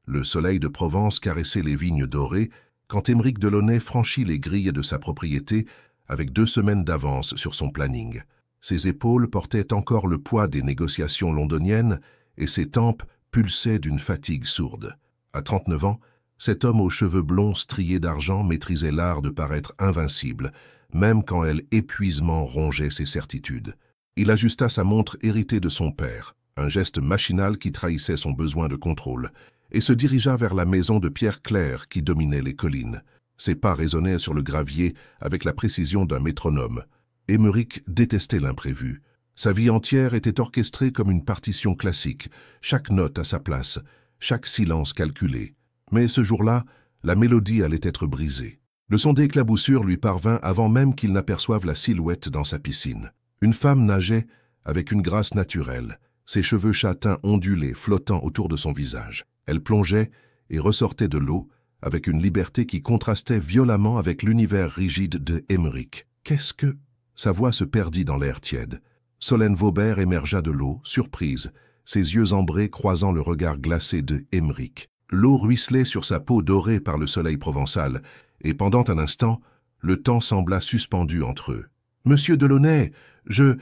Le soleil de Provence caressait les vignes dorées quand Aymeric Delaunay franchit les grilles de sa propriété avec 2 semaines d'avance sur son planning. Ses épaules portaient encore le poids des négociations londoniennes et ses tempes pulsaient d'une fatigue sourde. À 39 ans, cet homme aux cheveux blonds striés d'argent maîtrisait l'art de paraître invincible, même quand l'épuisement rongeait ses certitudes. Il ajusta sa montre héritée de son père, un geste machinal qui trahissait son besoin de contrôle, et se dirigea vers la maison de pierre claire qui dominait les collines. Ses pas résonnaient sur le gravier avec la précision d'un métronome. Aymeric détestait l'imprévu. Sa vie entière était orchestrée comme une partition classique, chaque note à sa place, chaque silence calculé. Mais ce jour-là, la mélodie allait être brisée. Le son d'éclaboussure lui parvint avant même qu'il n'aperçoive la silhouette dans sa piscine. Une femme nageait avec une grâce naturelle, ses cheveux châtains ondulés flottant autour de son visage. Elle plongeait et ressortait de l'eau avec une liberté qui contrastait violemment avec l'univers rigide de Aymeric. Qu'est-ce que... Sa voix se perdit dans l'air tiède. Solène Vaubert émergea de l'eau, surprise, ses yeux ambrés croisant le regard glacé de Aymeric. L'eau ruisselait sur sa peau dorée par le soleil provençal, et pendant un instant, le temps sembla suspendu entre eux. « Monsieur Delaunay, je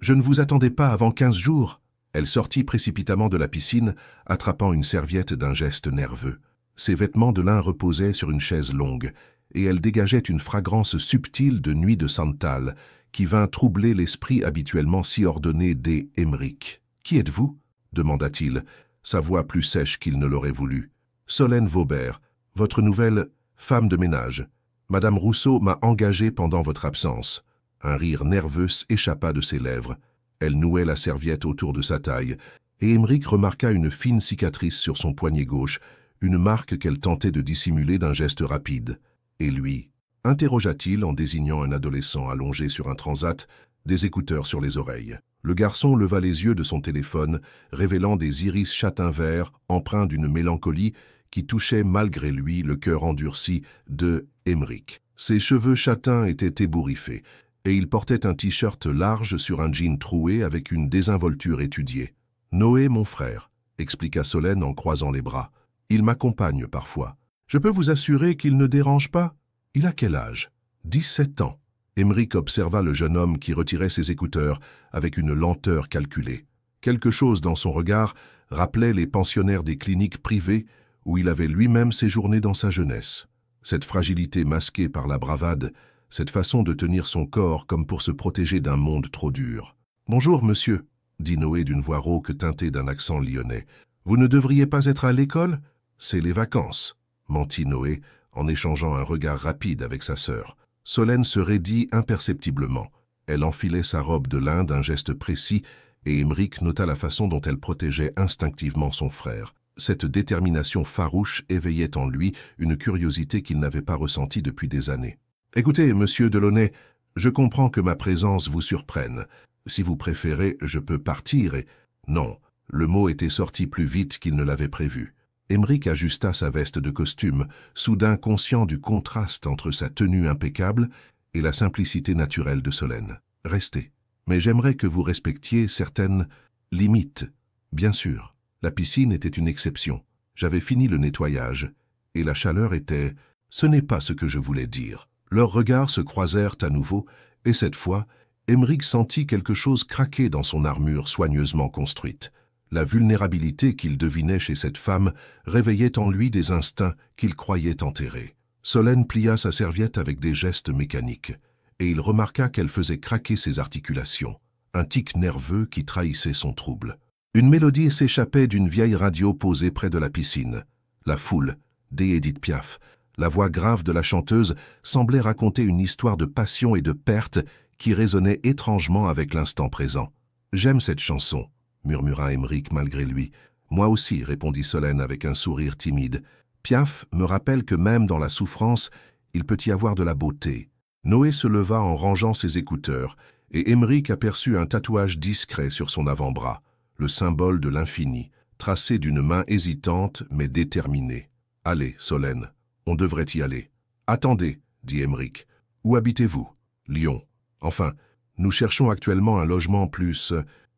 ne vous attendais pas avant 15 jours. » Elle sortit précipitamment de la piscine, attrapant une serviette d'un geste nerveux. Ses vêtements de lin reposaient sur une chaise longue, et elle dégageait une fragrance subtile de nuit de santal, qui vint troubler l'esprit habituellement si ordonné d'Aymeric. « Qui êtes-vous » demanda-t-il, sa voix plus sèche qu'il ne l'aurait voulu. « Solène Vaubert, votre nouvelle femme de ménage. Madame Rousseau m'a engagé pendant votre absence. » Un rire nerveux échappa de ses lèvres. Elle nouait la serviette autour de sa taille, et Aymeric remarqua une fine cicatrice sur son poignet gauche, une marque qu'elle tentait de dissimuler d'un geste rapide. « Et lui » interrogea-t-il en désignant un adolescent allongé sur un transat, des écouteurs sur les oreilles. Le garçon leva les yeux de son téléphone, révélant des iris châtain vert empreints d'une mélancolie qui touchait malgré lui le cœur endurci de Aymeric. Ses cheveux châtains étaient ébouriffés, et il portait un t-shirt large sur un jean troué avec une désinvolture étudiée. « Noé, mon frère » expliqua Solène en croisant les bras. « Il m'accompagne parfois. Je peux vous assurer qu'il ne dérange pas ? Il a quel âge ? 17 ans. » Aymeric observa le jeune homme qui retirait ses écouteurs avec une lenteur calculée. Quelque chose dans son regard rappelait les pensionnaires des cliniques privées où il avait lui-même séjourné dans sa jeunesse. Cette fragilité masquée par la bravade, cette façon de tenir son corps comme pour se protéger d'un monde trop dur. « Bonjour, monsieur » dit Noé d'une voix rauque teintée d'un accent lyonnais. « Vous ne devriez pas être à l'école ? C'est les vacances » mentit Noé en échangeant un regard rapide avec sa sœur. Solène se raidit imperceptiblement. Elle enfilait sa robe de lin d'un geste précis et Aymeric nota la façon dont elle protégeait instinctivement son frère. Cette détermination farouche éveillait en lui une curiosité qu'il n'avait pas ressentie depuis des années. « Écoutez, monsieur Delaunay, je comprends que ma présence vous surprenne. Si vous préférez, je peux partir et... » Non, le mot était sorti plus vite qu'il ne l'avait prévu. Aymeric ajusta sa veste de costume, soudain conscient du contraste entre sa tenue impeccable et la simplicité naturelle de Solène. « Restez. Mais j'aimerais que vous respectiez certaines limites. Bien sûr, la piscine était une exception. J'avais fini le nettoyage, et la chaleur était... Ce n'est pas ce que je voulais dire. » Leurs regards se croisèrent à nouveau, et cette fois, Aymeric sentit quelque chose craquer dans son armure soigneusement construite. La vulnérabilité qu'il devinait chez cette femme réveillait en lui des instincts qu'il croyait enterrés. Solène plia sa serviette avec des gestes mécaniques, et il remarqua qu'elle faisait craquer ses articulations, un tic nerveux qui trahissait son trouble. Une mélodie s'échappait d'une vieille radio posée près de la piscine. La foule, d'Édith Piaf, la voix grave de la chanteuse semblait raconter une histoire de passion et de perte qui résonnait étrangement avec l'instant présent. « J'aime cette chanson », murmura Aymeric malgré lui. « Moi aussi », répondit Solène avec un sourire timide. « Piaf me rappelle que même dans la souffrance, il peut y avoir de la beauté. » Noé se leva en rangeant ses écouteurs, et Aymeric aperçut un tatouage discret sur son avant-bras, le symbole de l'infini, tracé d'une main hésitante mais déterminée. « Allez, Solène, on devrait y aller. »« Attendez, » dit Aymeric. « Où habitez-vous ? » ?»« Lyon. Enfin, nous cherchons actuellement un logement plus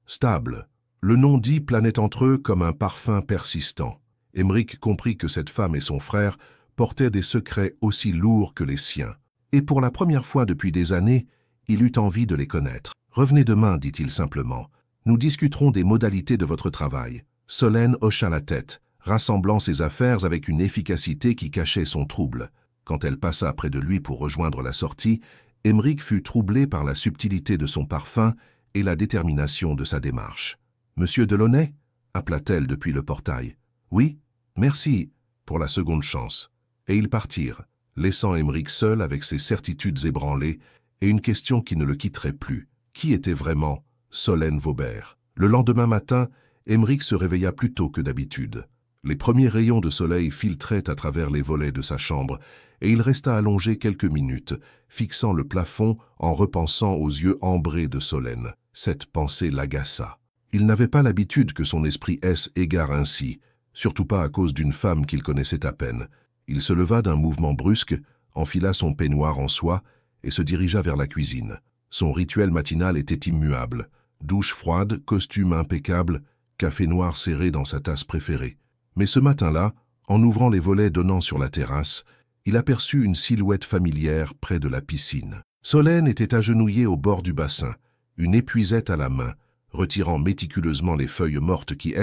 stable. » Le nom dit planait entre eux comme un parfum persistant. Émeric comprit que cette femme et son frère portaient des secrets aussi lourds que les siens. Et pour la première fois depuis des années, il eut envie de les connaître. « Revenez demain, dit-il simplement. Nous discuterons des modalités de votre travail. » Solène hocha la tête, rassemblant ses affaires avec une efficacité qui cachait son trouble. Quand elle passa près de lui pour rejoindre la sortie, Émeric fut troublé par la subtilité de son parfum et la détermination de sa démarche. « Monsieur Delaunay » appela-t-elle depuis le portail. « Oui, merci pour la seconde chance. » Et ils partirent, laissant Émeric seul avec ses certitudes ébranlées et une question qui ne le quitterait plus. Qui était vraiment Solène Vaubert? Le lendemain matin, Émeric se réveilla plus tôt que d'habitude. Les premiers rayons de soleil filtraient à travers les volets de sa chambre, et il resta allongé quelques minutes, fixant le plafond en repensant aux yeux ambrés de Solène. Cette pensée l'agaça. Il n'avait pas l'habitude que son esprit égare ainsi, surtout pas à cause d'une femme qu'il connaissait à peine. Il se leva d'un mouvement brusque, enfila son peignoir en soie et se dirigea vers la cuisine. Son rituel matinal était immuable. Douche froide, costume impeccable, café noir serré dans sa tasse préférée. Mais ce matin-là, en ouvrant les volets donnant sur la terrasse, il aperçut une silhouette familière près de la piscine. Solène était agenouillée au bord du bassin, une épuisette à la main, retirant méticuleusement les feuilles mortes qui,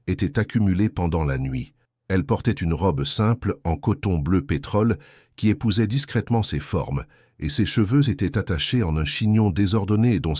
étaient accumulées pendant la nuit. Elle portait une robe simple en coton bleu pétrole qui épousait discrètement ses formes, et ses cheveux étaient attachés en un chignon désordonné dont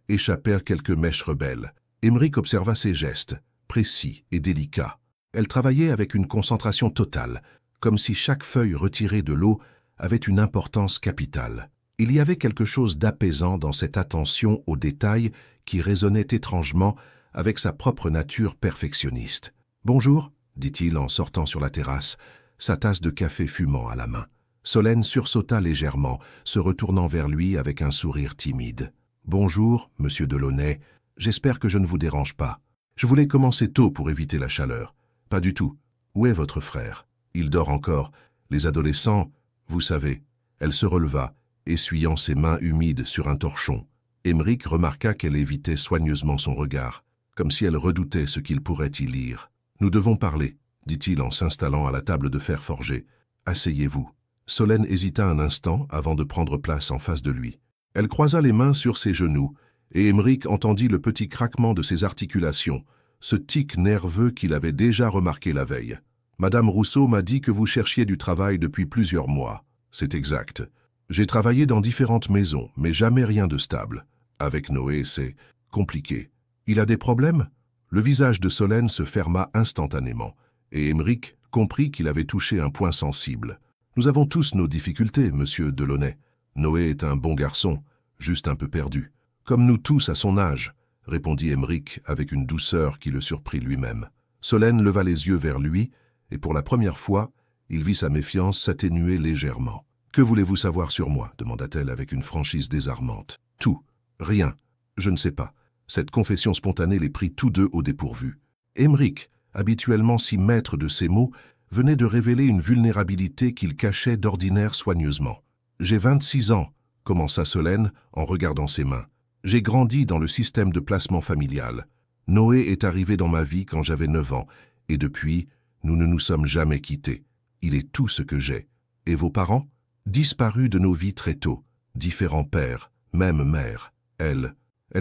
échappèrent quelques mèches rebelles. Émeric observa ses gestes, précis et délicats. Elle travaillait avec une concentration totale, comme si chaque feuille retirée de l'eau avait une importance capitale. Il y avait quelque chose d'apaisant dans cette attention aux détails qui résonnait étrangement avec sa propre nature perfectionniste. « Bonjour » dit-il en sortant sur la terrasse, sa tasse de café fumant à la main. Solène sursauta légèrement, se retournant vers lui avec un sourire timide. « Bonjour, monsieur Delaunay, j'espère que je ne vous dérange pas. Je voulais commencer tôt pour éviter la chaleur. »« Pas du tout. Où est votre frère ? Il dort encore. Les adolescents, vous savez. » Elle se releva, essuyant ses mains humides sur un torchon. Émeric remarqua qu'elle évitait soigneusement son regard, comme si elle redoutait ce qu'il pourrait y lire. « Nous devons parler, » dit-il en s'installant à la table de fer forgé. « Asseyez-vous. » Solène hésita un instant avant de prendre place en face de lui. Elle croisa les mains sur ses genoux, et Émeric entendit le petit craquement de ses articulations, ce tic nerveux qu'il avait déjà remarqué la veille. « Madame Rousseau m'a dit que vous cherchiez du travail depuis plusieurs mois. » « C'est exact. J'ai travaillé dans différentes maisons, mais jamais rien de stable. Avec Noé, c'est compliqué. Il a des problèmes ?» Le visage de Solène se ferma instantanément, et Émeric comprit qu'il avait touché un point sensible. « Nous avons tous nos difficultés, monsieur Delaunay. Noé est un bon garçon, juste un peu perdu. Comme nous tous à son âge, » répondit Émeric avec une douceur qui le surprit lui-même. Solène leva les yeux vers lui, et pour la première fois, il vit sa méfiance s'atténuer légèrement. « Que voulez-vous savoir sur moi » demanda-t-elle avec une franchise désarmante. « Tout. Rien. Je ne sais pas. » Cette confession spontanée les prit tous deux au dépourvu. Émeric, habituellement si maître de ses mots, venait de révéler une vulnérabilité qu'il cachait d'ordinaire soigneusement. « J'ai 26 ans, » commença Solène en regardant ses mains. « J'ai grandi dans le système de placement familial. Noé est arrivé dans ma vie quand j'avais 9 ans, et depuis, nous ne nous sommes jamais quittés. Il est tout ce que j'ai. Et vos parents ? Disparus de nos vies très tôt, différents pères, même mère. Elle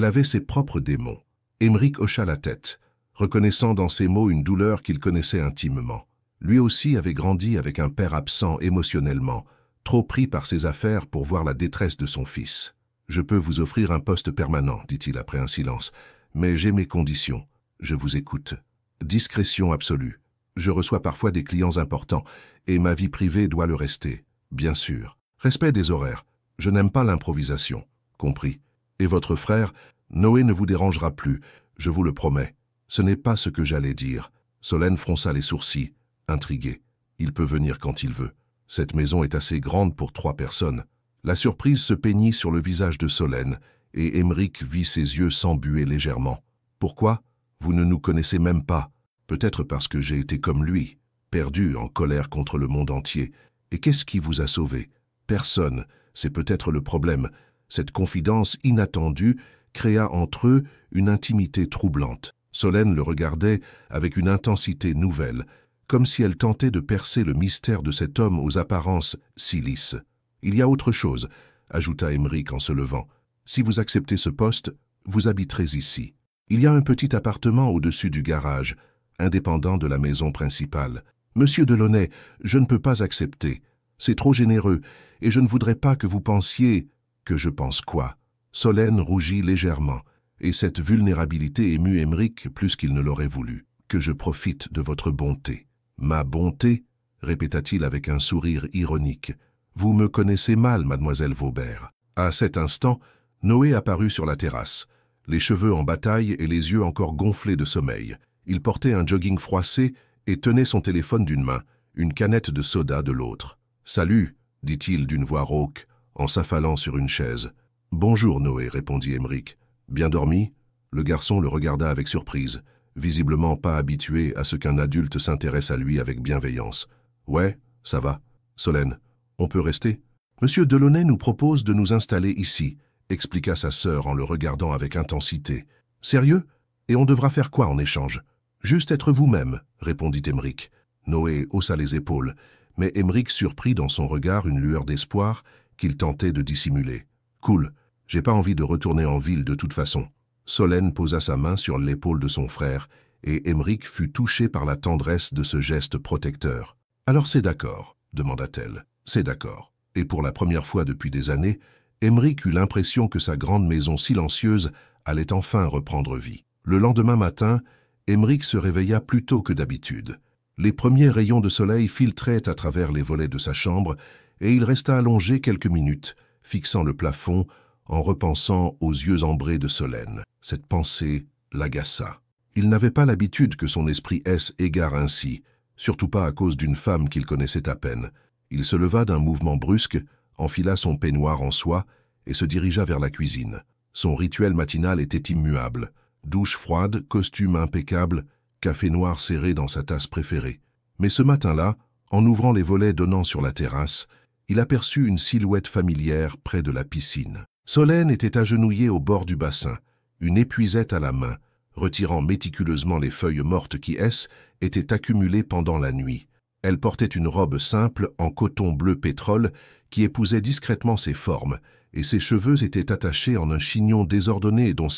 avait ses propres démons. » Émeric hocha la tête, reconnaissant dans ces mots une douleur qu'il connaissait intimement. Lui aussi avait grandi avec un père absent émotionnellement, trop pris par ses affaires pour voir la détresse de son fils. « Je peux vous offrir un poste permanent, » dit-il après un silence, « mais j'ai mes conditions. Je vous écoute. Discrétion absolue. Je reçois parfois des clients importants, et ma vie privée doit le rester. Bien sûr. Respect des horaires. Je n'aime pas l'improvisation. Compris. Et votre frère, Noé ne vous dérangera plus, je vous le promets. Ce n'est pas ce que j'allais dire. » Solène fronça les sourcils, intriguée. « Il peut venir quand il veut. Cette maison est assez grande pour 3 personnes. » La surprise se peignit sur le visage de Solène, et Émeric vit ses yeux s'embuer légèrement. « Pourquoi ? Vous ne nous connaissez même pas. Peut-être parce que j'ai été comme lui, perdu, en colère contre le monde entier. Et qu'est-ce qui vous a sauvé ? Personne. C'est peut-être le problème. Cette confidence inattendue créa entre eux une intimité troublante. Solène le regardait avec une intensité nouvelle, comme si elle tentait de percer le mystère de cet homme aux apparences si lisses. « Il y a autre chose, » ajouta Emmerich en se levant. « Si vous acceptez ce poste, vous habiterez ici. Il y a un petit appartement au-dessus du garage, indépendant de la maison principale. Monsieur Delaunay, je ne peux pas accepter. C'est trop généreux, et je ne voudrais pas que vous pensiez... » « Que je pense quoi ?» Solène rougit légèrement, et cette vulnérabilité émut Emmerich plus qu'il ne l'aurait voulu. « Que je profite de votre bonté. »« Ma bonté ?» répéta-t-il avec un sourire ironique. « Vous me connaissez mal, mademoiselle Vaubert. » À cet instant, Noé apparut sur la terrasse, les cheveux en bataille et les yeux encore gonflés de sommeil. Il portait un jogging froissé et tenait son téléphone d'une main, une canette de soda de l'autre. « Salut !» dit-il d'une voix rauque, en s'affalant sur une chaise. « Bonjour, Noé, » répondit Emmerich. « Bien dormi ?» Le garçon le regarda avec surprise, visiblement pas habitué à ce qu'un adulte s'intéresse à lui avec bienveillance. « Ouais, ça va. Solène, on peut rester ?»« Monsieur Delaunay nous propose de nous installer ici, » expliqua sa sœur en le regardant avec intensité. « Sérieux? Et on devra faire quoi en échange ?»« Juste être vous-même, » répondit Emmerich. Noé haussa les épaules, mais Emmerich surprit dans son regard une lueur d'espoir qu'il tentait de dissimuler. « Cool, j'ai pas envie de retourner en ville de toute façon. » Solène posa sa main sur l'épaule de son frère, et Emmerich fut touché par la tendresse de ce geste protecteur. « Alors c'est d'accord, » demanda-t-elle. « C'est d'accord. » Et pour la première fois depuis des années, Emmerich eut l'impression que sa grande maison silencieuse allait enfin reprendre vie. Le lendemain matin, Emmerich se réveilla plus tôt que d'habitude. Les premiers rayons de soleil filtraient à travers les volets de sa chambre, et il resta allongé quelques minutes, fixant le plafond, en repensant aux yeux ambrés de Solène. Cette pensée l'agaça. Il n'avait pas l'habitude que son esprit égare ainsi, surtout pas à cause d'une femme qu'il connaissait à peine. Il se leva d'un mouvement brusque, enfila son peignoir en soie et se dirigea vers la cuisine. Son rituel matinal était immuable. Douche froide, costume impeccable, café noir serré dans sa tasse préférée. Mais ce matin-là, en ouvrant les volets donnant sur la terrasse, il aperçut une silhouette familière près de la piscine. Solène était agenouillée au bord du bassin, une épuisette à la main, retirant méticuleusement les feuilles mortes qui, étaient accumulées pendant la nuit. Elle portait une robe simple en coton bleu pétrole qui épousait discrètement ses formes, et ses cheveux étaient attachés en un chignon désordonné dont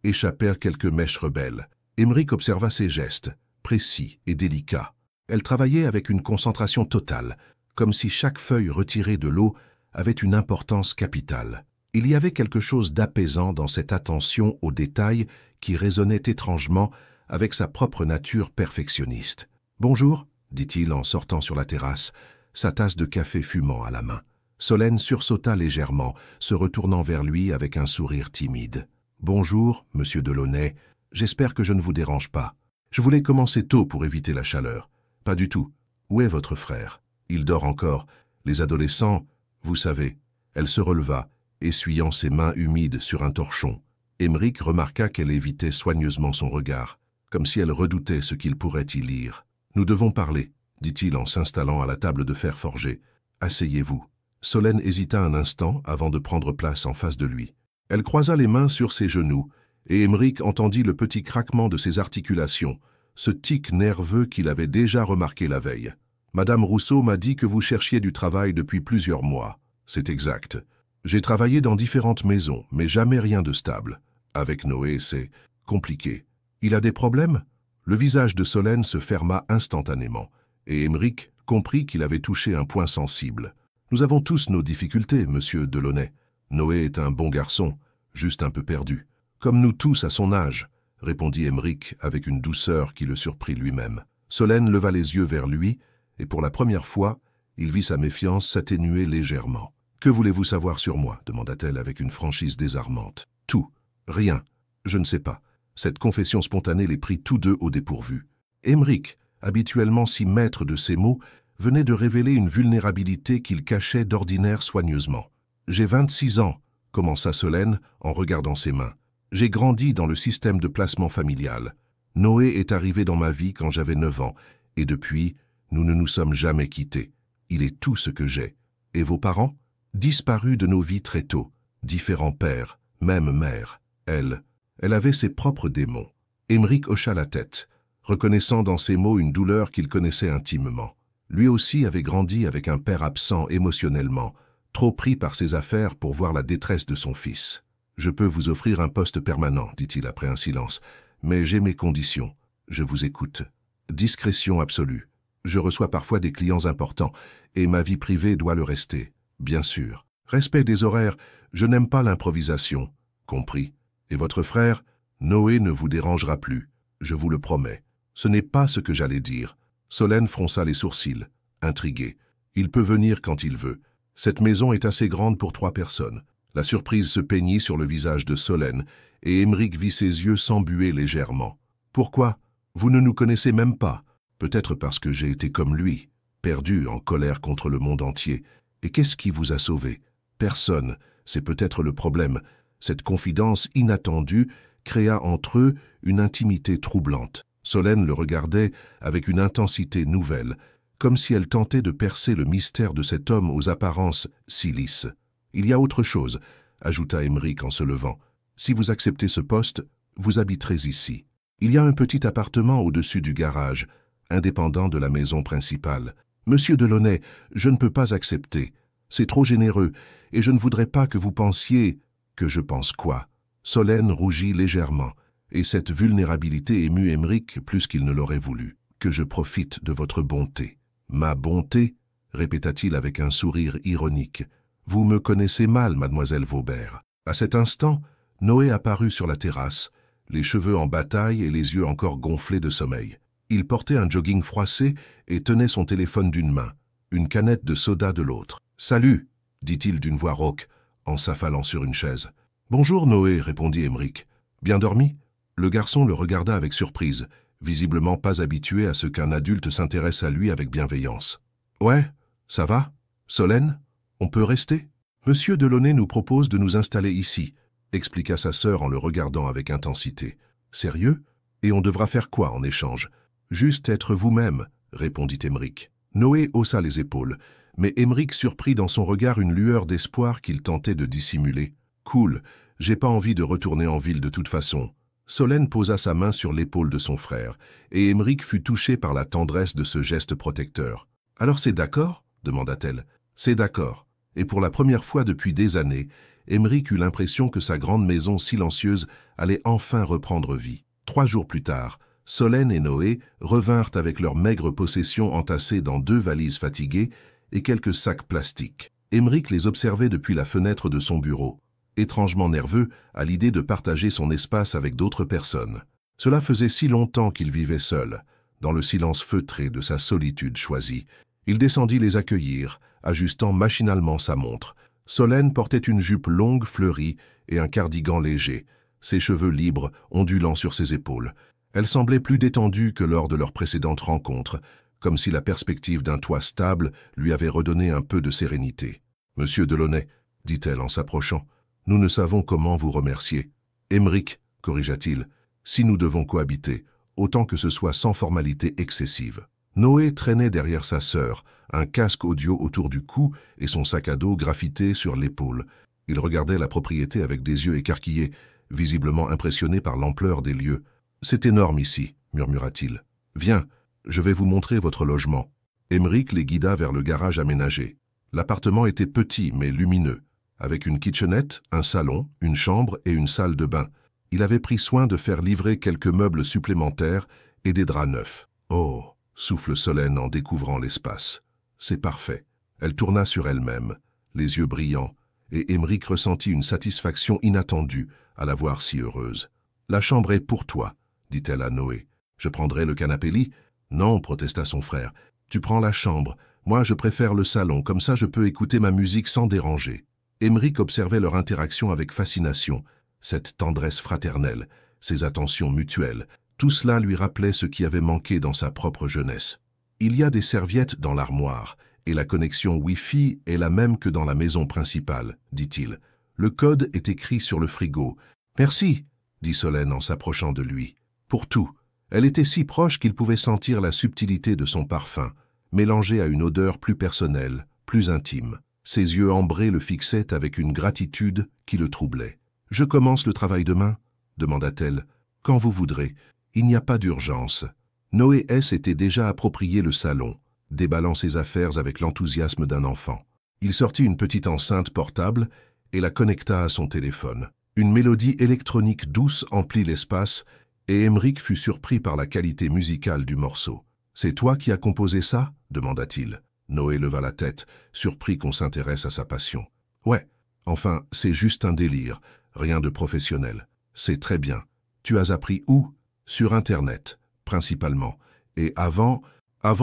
échappèrent quelques mèches rebelles. Emmerich observa ses gestes, précis et délicats. Elle travaillait avec une concentration totale, comme si chaque feuille retirée de l'eau avait une importance capitale. Il y avait quelque chose d'apaisant dans cette attention aux détails qui résonnait étrangement avec sa propre nature perfectionniste. « Bonjour » dit-il en sortant sur la terrasse, sa tasse de café fumant à la main. Solène sursauta légèrement, se retournant vers lui avec un sourire timide. « Bonjour, monsieur Delaunay, j'espère que je ne vous dérange pas. Je voulais commencer tôt pour éviter la chaleur. »« Pas du tout. Où est votre frère ? » ?»« Il dort encore. Les adolescents, vous savez. » Elle se releva, essuyant ses mains humides sur un torchon. Emmerich remarqua qu'elle évitait soigneusement son regard, comme si elle redoutait ce qu'il pourrait y lire. « Nous devons parler, » dit-il en s'installant à la table de fer forgé. « Asseyez-vous. » Solène hésita un instant avant de prendre place en face de lui. Elle croisa les mains sur ses genoux, et Emmerich entendit le petit craquement de ses articulations, ce tic nerveux qu'il avait déjà remarqué la veille. « Madame Rousseau m'a dit que vous cherchiez du travail depuis plusieurs mois. » « C'est exact. J'ai travaillé dans différentes maisons, mais jamais rien de stable. Avec Noé, c'est compliqué. Il a des problèmes ?» Le visage de Solène se ferma instantanément, et Emmerich comprit qu'il avait touché un point sensible. « Nous avons tous nos difficultés, monsieur Delaunay. Noé est un bon garçon, juste un peu perdu. Comme nous tous à son âge, » répondit Emmerich avec une douceur qui le surprit lui-même. Solène leva les yeux vers lui, et pour la première fois, il vit sa méfiance s'atténuer légèrement. « Que voulez-vous savoir sur moi ?» demanda-t-elle avec une franchise désarmante. « Tout. Rien. Je ne sais pas. » Cette confession spontanée les prit tous deux au dépourvu. Emmerich, habituellement si maître de ses mots, venait de révéler une vulnérabilité qu'il cachait d'ordinaire soigneusement. « J'ai 26 ans, » commença Solène en regardant ses mains. « J'ai grandi dans le système de placement familial. Noé est arrivé dans ma vie quand j'avais 9 ans, et depuis, nous ne nous sommes jamais quittés. Il est tout ce que j'ai. Et vos parents ? Disparus de nos vies très tôt, différents pères, même mère. Elle avait ses propres démons. » Emmerich hocha la tête. reconnaissant dans ces mots une douleur qu'il connaissait intimement. Lui aussi avait grandi avec un père absent émotionnellement, trop pris par ses affaires pour voir la détresse de son fils. « Je peux vous offrir un poste permanent, dit-il après un silence, mais j'ai mes conditions. Je vous écoute. Discrétion absolue. Je reçois parfois des clients importants, et ma vie privée doit le rester, bien sûr. Respect des horaires, je n'aime pas l'improvisation. Compris. Et votre frère, Noé ne vous dérangera plus, je vous le promets. Ce n'est pas ce que j'allais dire. » Solène fronça les sourcils, intrigué. Il peut venir quand il veut. Cette maison est assez grande pour 3 personnes. La surprise se peignit sur le visage de Solène, et Aymeric vit ses yeux s'embuer légèrement. « Pourquoi? Vous ne nous connaissez même pas. Peut-être parce que j'ai été comme lui, perdu, en colère contre le monde entier. Et qu'est-ce qui vous a sauvé? Personne. C'est peut-être le problème. Cette confidence inattendue créa entre eux une intimité troublante. Solène le regardait avec une intensité nouvelle, comme si elle tentait de percer le mystère de cet homme aux apparences si lisses. « Il y a autre chose, » ajouta Aymeric en se levant. « Si vous acceptez ce poste, vous habiterez ici. Il y a un petit appartement au-dessus du garage, indépendant de la maison principale. Monsieur Delaunay, je ne peux pas accepter. C'est trop généreux, et je ne voudrais pas que vous pensiez... » « Que je pense quoi ?» Solène rougit légèrement, et cette vulnérabilité émut Aymeric plus qu'il ne l'aurait voulu. « Que je profite de votre bonté. »« Ma bonté ?» répéta-t-il avec un sourire ironique. « Vous me connaissez mal, mademoiselle Vaubert. » À cet instant, Noé apparut sur la terrasse, les cheveux en bataille et les yeux encore gonflés de sommeil. Il portait un jogging froissé et tenait son téléphone d'une main, une canette de soda de l'autre. « Salut !» dit-il d'une voix rauque, en s'affalant sur une chaise. « Bonjour Noé, » répondit Aymeric. « Bien dormi ?» Le garçon le regarda avec surprise, visiblement pas habitué à ce qu'un adulte s'intéresse à lui avec bienveillance. « Ouais, ça va? Solène? On peut rester ?»« Monsieur Delaunay nous propose de nous installer ici, » expliqua sa sœur en le regardant avec intensité. « Sérieux? Et on devra faire quoi en échange? »« Juste être vous-même, » répondit Aymeric. Noé haussa les épaules, mais Aymeric surprit dans son regard une lueur d'espoir qu'il tentait de dissimuler. « Cool, j'ai pas envie de retourner en ville de toute façon. » Solène posa sa main sur l'épaule de son frère, et Aymeric fut touché par la tendresse de ce geste protecteur. « Alors c'est d'accord ?» demanda-t-elle. « C'est d'accord. » Et pour la première fois depuis des années, Aymeric eut l'impression que sa grande maison silencieuse allait enfin reprendre vie. 3 jours plus tard, Solène et Noé revinrent avec leurs maigres possessions entassées dans 2 valises fatiguées et quelques sacs plastiques. Aymeric les observait depuis la fenêtre de son bureau, étrangement nerveux à l'idée de partager son espace avec d'autres personnes. Cela faisait si longtemps qu'il vivait seul, dans le silence feutré de sa solitude choisie. Il descendit les accueillir, ajustant machinalement sa montre. Solène portait une jupe longue fleurie et un cardigan léger, ses cheveux libres ondulant sur ses épaules. Elle semblait plus détendue que lors de leur précédente rencontre, comme si la perspective d'un toit stable lui avait redonné un peu de sérénité. « Monsieur Delaunay, » dit-elle en s'approchant, « nous ne savons comment vous remercier. »« Aymeric, » corrigea-t-il, « si nous devons cohabiter, autant que ce soit sans formalité excessive. » Noé traînait derrière sa sœur, un casque audio autour du cou et son sac à dos graffité sur l'épaule. Il regardait la propriété avec des yeux écarquillés, visiblement impressionné par l'ampleur des lieux. « C'est énorme ici, » murmura-t-il. « Viens, je vais vous montrer votre logement. » Aymeric les guida vers le garage aménagé. L'appartement était petit mais lumineux, avec une kitchenette, un salon, une chambre et une salle de bain. Il avait pris soin de faire livrer quelques meubles supplémentaires et des draps neufs. « Oh !» souffle Solène en découvrant l'espace. « C'est parfait. » Elle tourna sur elle-même, les yeux brillants, et Aymeric ressentit une satisfaction inattendue à la voir si heureuse. « La chambre est pour toi, » dit-elle à Noé. « Je prendrai le canapé-lit ?»« Non, » protesta son frère. « Tu prends la chambre. Moi, je préfère le salon, comme ça je peux écouter ma musique sans déranger. » Aymeric observait leur interaction avec fascination, cette tendresse fraternelle, ces attentions mutuelles. Tout cela lui rappelait ce qui avait manqué dans sa propre jeunesse. « Il y a des serviettes dans l'armoire, et la connexion Wi-Fi est la même que dans la maison principale, » dit-il. Le code est écrit sur le frigo. « Merci, » dit Solène en s'approchant de lui. « Pour tout. » Elle était si proche qu'il pouvait sentir la subtilité de son parfum, mélangée à une odeur plus personnelle, plus intime. Ses yeux ambrés le fixaient avec une gratitude qui le troublait. « Je commence le travail demain ?» demanda-t-elle. « Quand vous voudrez. Il n'y a pas d'urgence. » Noé s'était déjà approprié le salon, déballant ses affaires avec l'enthousiasme d'un enfant. Il sortit une petite enceinte portable et la connecta à son téléphone. Une mélodie électronique douce emplit l'espace et Emeric fut surpris par la qualité musicale du morceau. « C'est toi qui as composé ça ?» demanda-t-il. Noé leva la tête, surpris qu'on s'intéresse à sa passion. « Ouais, enfin, c'est juste un délire, rien de professionnel. C'est très bien. Tu as appris où ? Sur Internet, principalement. Et avant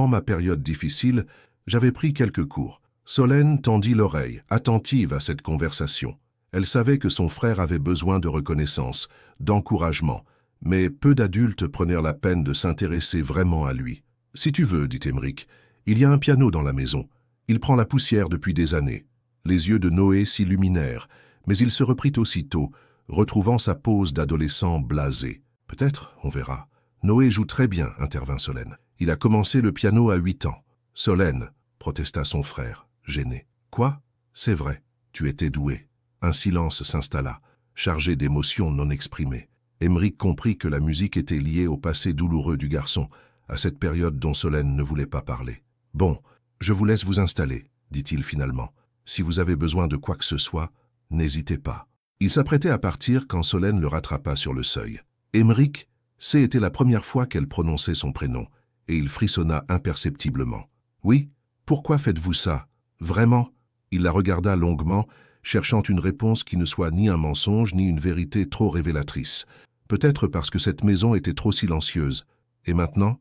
ma période difficile, j'avais pris quelques cours. » Solène tendit l'oreille, attentive à cette conversation. Elle savait que son frère avait besoin de reconnaissance, d'encouragement, mais peu d'adultes prenèrent la peine de s'intéresser vraiment à lui. « Si tu veux, dit Emeric, il y a un piano dans la maison. Il prend la poussière depuis des années. » Les yeux de Noé s'illuminèrent, mais il se reprit aussitôt, retrouvant sa pose d'adolescent blasé. « Peut-être, on verra. »« Noé joue très bien, intervint Solène. Il a commencé le piano à 8 ans. »« Solène, protesta son frère, gêné. Quoi ? C'est vrai, tu étais doué. » Un silence s'installa, chargé d'émotions non exprimées. Emeric comprit que la musique était liée au passé douloureux du garçon, à cette période dont Solène ne voulait pas parler. « Bon, je vous laisse vous installer, dit-il finalement. Si vous avez besoin de quoi que ce soit, n'hésitez pas. » Il s'apprêtait à partir quand Solène le rattrapa sur le seuil. Emeric, c'était la première fois qu'elle prononçait son prénom, et il frissonna imperceptiblement. « Oui, pourquoi faites-vous ça ? Vraiment ?» Il la regarda longuement, cherchant une réponse qui ne soit ni un mensonge ni une vérité trop révélatrice. Peut-être parce que cette maison était trop silencieuse. Et maintenant,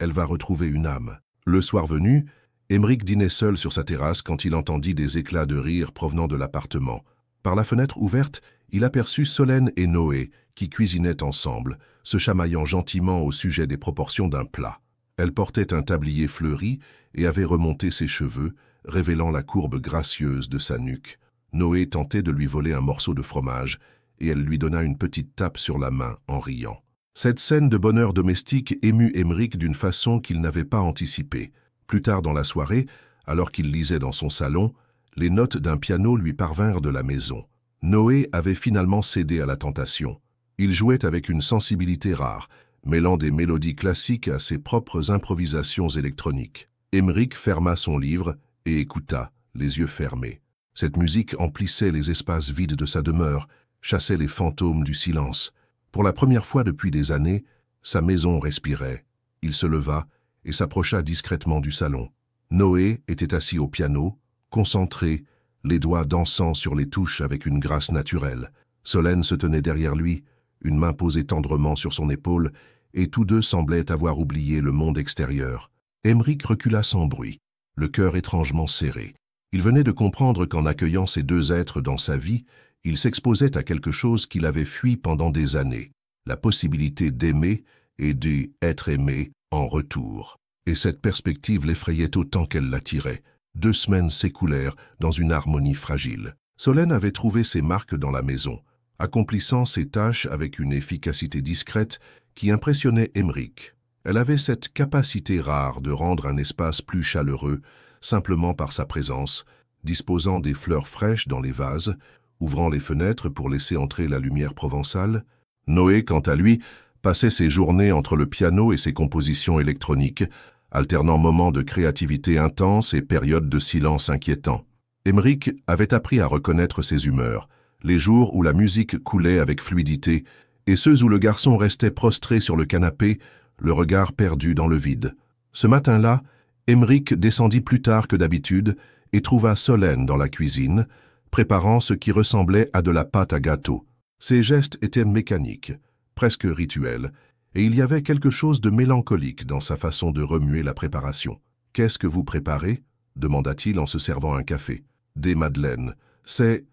elle va retrouver une âme. Le soir venu, Emeric dînait seul sur sa terrasse quand il entendit des éclats de rire provenant de l'appartement. Par la fenêtre ouverte, il aperçut Solène et Noé, qui cuisinaient ensemble, se chamaillant gentiment au sujet des proportions d'un plat. Elle portait un tablier fleuri et avait remonté ses cheveux, révélant la courbe gracieuse de sa nuque. Noé tentait de lui voler un morceau de fromage, et elle lui donna une petite tape sur la main en riant. Cette scène de bonheur domestique émut Emeric d'une façon qu'il n'avait pas anticipée. Plus tard dans la soirée, alors qu'il lisait dans son salon, les notes d'un piano lui parvinrent de la maison. Noé avait finalement cédé à la tentation. Il jouait avec une sensibilité rare, mêlant des mélodies classiques à ses propres improvisations électroniques. Emeric ferma son livre et écouta, les yeux fermés. Cette musique emplissait les espaces vides de sa demeure, chassait les fantômes du silence. Pour la première fois depuis des années, sa maison respirait. Il se leva et s'approcha discrètement du salon. Noé était assis au piano, concentré, les doigts dansant sur les touches avec une grâce naturelle. Solène se tenait derrière lui, une main posée tendrement sur son épaule, et tous deux semblaient avoir oublié le monde extérieur. Emeric recula sans bruit, le cœur étrangement serré. Il venait de comprendre qu'en accueillant ces deux êtres dans sa vie, il s'exposait à quelque chose qu'il avait fui pendant des années, la possibilité d'aimer et d'être aimé en retour. Et cette perspective l'effrayait autant qu'elle l'attirait. 2 semaines s'écoulèrent dans une harmonie fragile. Solène avait trouvé ses marques dans la maison, accomplissant ses tâches avec une efficacité discrète qui impressionnait Emeric. Elle avait cette capacité rare de rendre un espace plus chaleureux, simplement par sa présence, disposant des fleurs fraîches dans les vases, ouvrant les fenêtres pour laisser entrer la lumière provençale. Noé, quant à lui, passait ses journées entre le piano et ses compositions électroniques, alternant moments de créativité intense et périodes de silence inquiétant. Emeric avait appris à reconnaître ses humeurs, les jours où la musique coulait avec fluidité, et ceux où le garçon restait prostré sur le canapé, le regard perdu dans le vide. Ce matin-là, Emeric descendit plus tard que d'habitude et trouva Solène dans la cuisine, préparant ce qui ressemblait à de la pâte à gâteau. Ses gestes étaient mécaniques, presque rituels, et il y avait quelque chose de mélancolique dans sa façon de remuer la préparation. « Qu'est-ce que vous préparez ?» demanda-t-il en se servant un café. « Des madeleines. C'est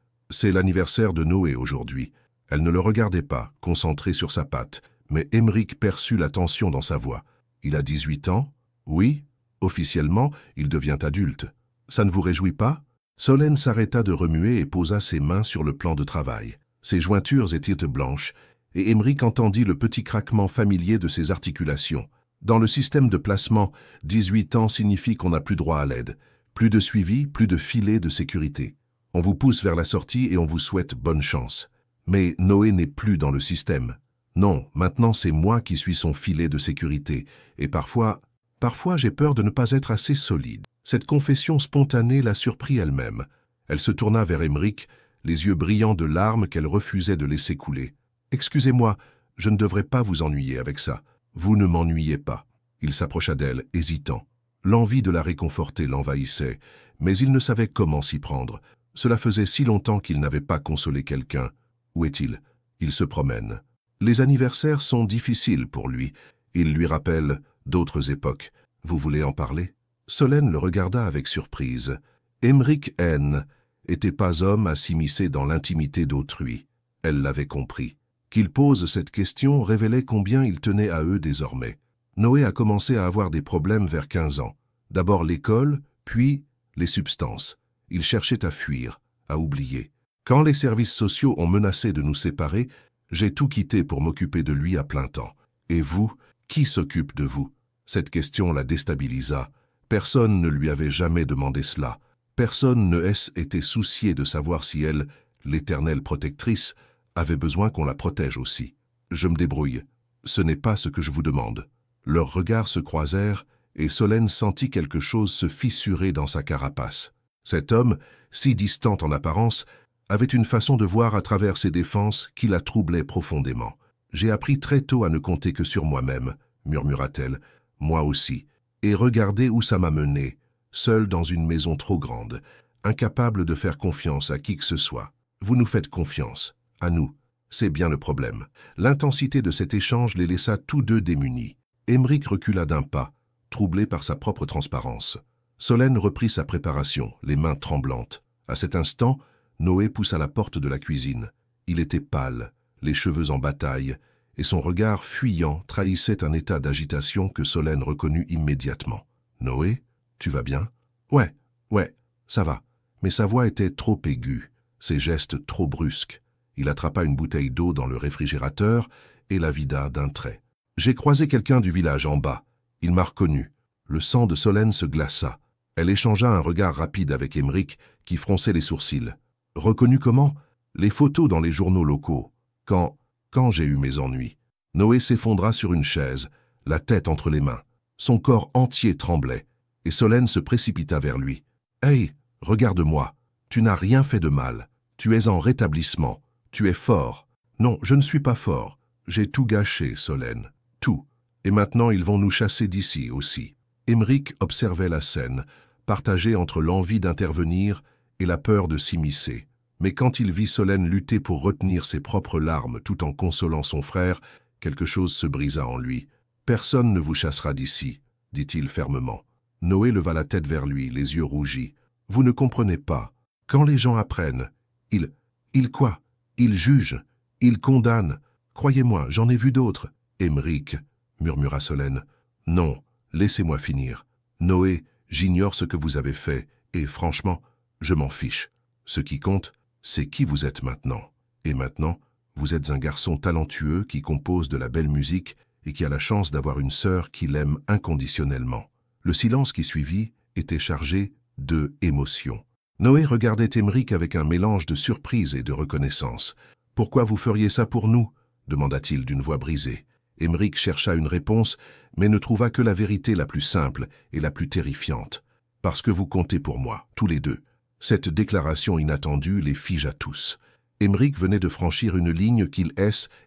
l'anniversaire de Noé aujourd'hui. » Elle ne le regardait pas, concentrée sur sa pâte, mais Emeric perçut la tension dans sa voix. « Il a 18 ans ? » ?»« Oui. Officiellement, il devient adulte. »« Ça ne vous réjouit pas ?» Solène s'arrêta de remuer et posa ses mains sur le plan de travail. Ses jointures étaient blanches, et Emeric entendit le petit craquement familier de ses articulations. Dans le système de placement, 18 ans signifie qu'on n'a plus droit à l'aide. Plus de suivi, plus de filet de sécurité. On vous pousse vers la sortie et on vous souhaite bonne chance. Mais Noé n'est plus dans le système. Non, maintenant c'est moi qui suis son filet de sécurité, et parfois j'ai peur de ne pas être assez solide. Cette confession spontanée la surprit elle-même. Elle se tourna vers Aymeric, les yeux brillants de larmes qu'elle refusait de laisser couler. « Excusez-moi, je ne devrais pas vous ennuyer avec ça. Vous ne m'ennuyez pas. » Il s'approcha d'elle, hésitant. L'envie de la réconforter l'envahissait, mais il ne savait comment s'y prendre. Cela faisait si longtemps qu'il n'avait pas consolé quelqu'un. Où est-il? Il se promène. Les anniversaires sont difficiles pour lui. Il lui rappelle d'autres époques. Vous voulez en parler? Solène le regarda avec surprise. Aymeric N. était pas homme à s'immiscer dans l'intimité d'autrui. Elle l'avait compris. Qu'il pose cette question révélait combien il tenait à eux désormais. Noé a commencé à avoir des problèmes vers 15 ans. D'abord l'école, puis les substances. Il cherchait à fuir, à oublier. Quand les services sociaux ont menacé de nous séparer, j'ai tout quitté pour m'occuper de lui à plein temps. Et vous, qui s'occupe de vous? Cette question la déstabilisa. Personne ne lui avait jamais demandé cela. Personne ne s'était soucié de savoir si elle, l'éternelle protectrice, avait besoin qu'on la protège aussi. Je me débrouille. Ce n'est pas ce que je vous demande. Leurs regards se croisèrent et Solène sentit quelque chose se fissurer dans sa carapace. Cet homme, si distant en apparence, avait une façon de voir à travers ses défenses qui la troublait profondément. « J'ai appris très tôt à ne compter que sur moi-même, » murmura-t-elle. « Moi aussi. Et regardez où ça m'a mené, seule dans une maison trop grande, incapable de faire confiance à qui que ce soit. Vous nous faites confiance, à nous. C'est bien le problème. » L'intensité de cet échange les laissa tous deux démunis. Aymeric recula d'un pas, troublé par sa propre transparence. Solène reprit sa préparation, les mains tremblantes. À cet instant, Noé poussa la porte de la cuisine. Il était pâle, les cheveux en bataille, et son regard fuyant trahissait un état d'agitation que Solène reconnut immédiatement. « Noé, tu vas bien ?»« Ouais, ça va. » Mais sa voix était trop aiguë, ses gestes trop brusques. Il attrapa une bouteille d'eau dans le réfrigérateur et la vida d'un trait. « J'ai croisé quelqu'un du village en bas. Il m'a reconnu. » Le sang de Solène se glaça. Elle échangea un regard rapide avec Aymeric, qui fronçait les sourcils. « Reconnu comment? Les photos dans les journaux locaux. Quand j'ai eu mes ennuis. » Noé s'effondra sur une chaise, la tête entre les mains. Son corps entier tremblait, et Solène se précipita vers lui. « Hey, regarde-moi. Tu n'as rien fait de mal. Tu es en rétablissement. Tu es fort. »« Non, je ne suis pas fort. J'ai tout gâché, Solène. Tout. Et maintenant ils vont nous chasser d'ici aussi. » Aymeric observait la scène, partagé entre l'envie d'intervenir et la peur de s'immiscer. Mais quand il vit Solène lutter pour retenir ses propres larmes tout en consolant son frère, quelque chose se brisa en lui. « Personne ne vous chassera d'ici, » dit-il fermement. Noé leva la tête vers lui, les yeux rougis. « Vous ne comprenez pas. Quand les gens apprennent, ils quoi? Ils jugent, ils condamnent. Croyez-moi, j'en ai vu d'autres. »« Aymeric, » murmura Solène. « Non, laissez-moi finir. Noé, j'ignore ce que vous avez fait, et franchement, je m'en fiche. Ce qui compte, c'est qui vous êtes maintenant. Et maintenant, vous êtes un garçon talentueux qui compose de la belle musique et qui a la chance d'avoir une sœur qui l'aime inconditionnellement. » Le silence qui suivit était chargé de émotion. Noé regardait Aymeric avec un mélange de surprise et de reconnaissance. « Pourquoi vous feriez ça pour nous ?» demanda-t-il d'une voix brisée. Aymeric chercha une réponse, mais ne trouva que la vérité la plus simple et la plus terrifiante. « Parce que vous comptez pour moi, tous les deux. » Cette déclaration inattendue les figea tous. Aymeric venait de franchir une ligne qu'il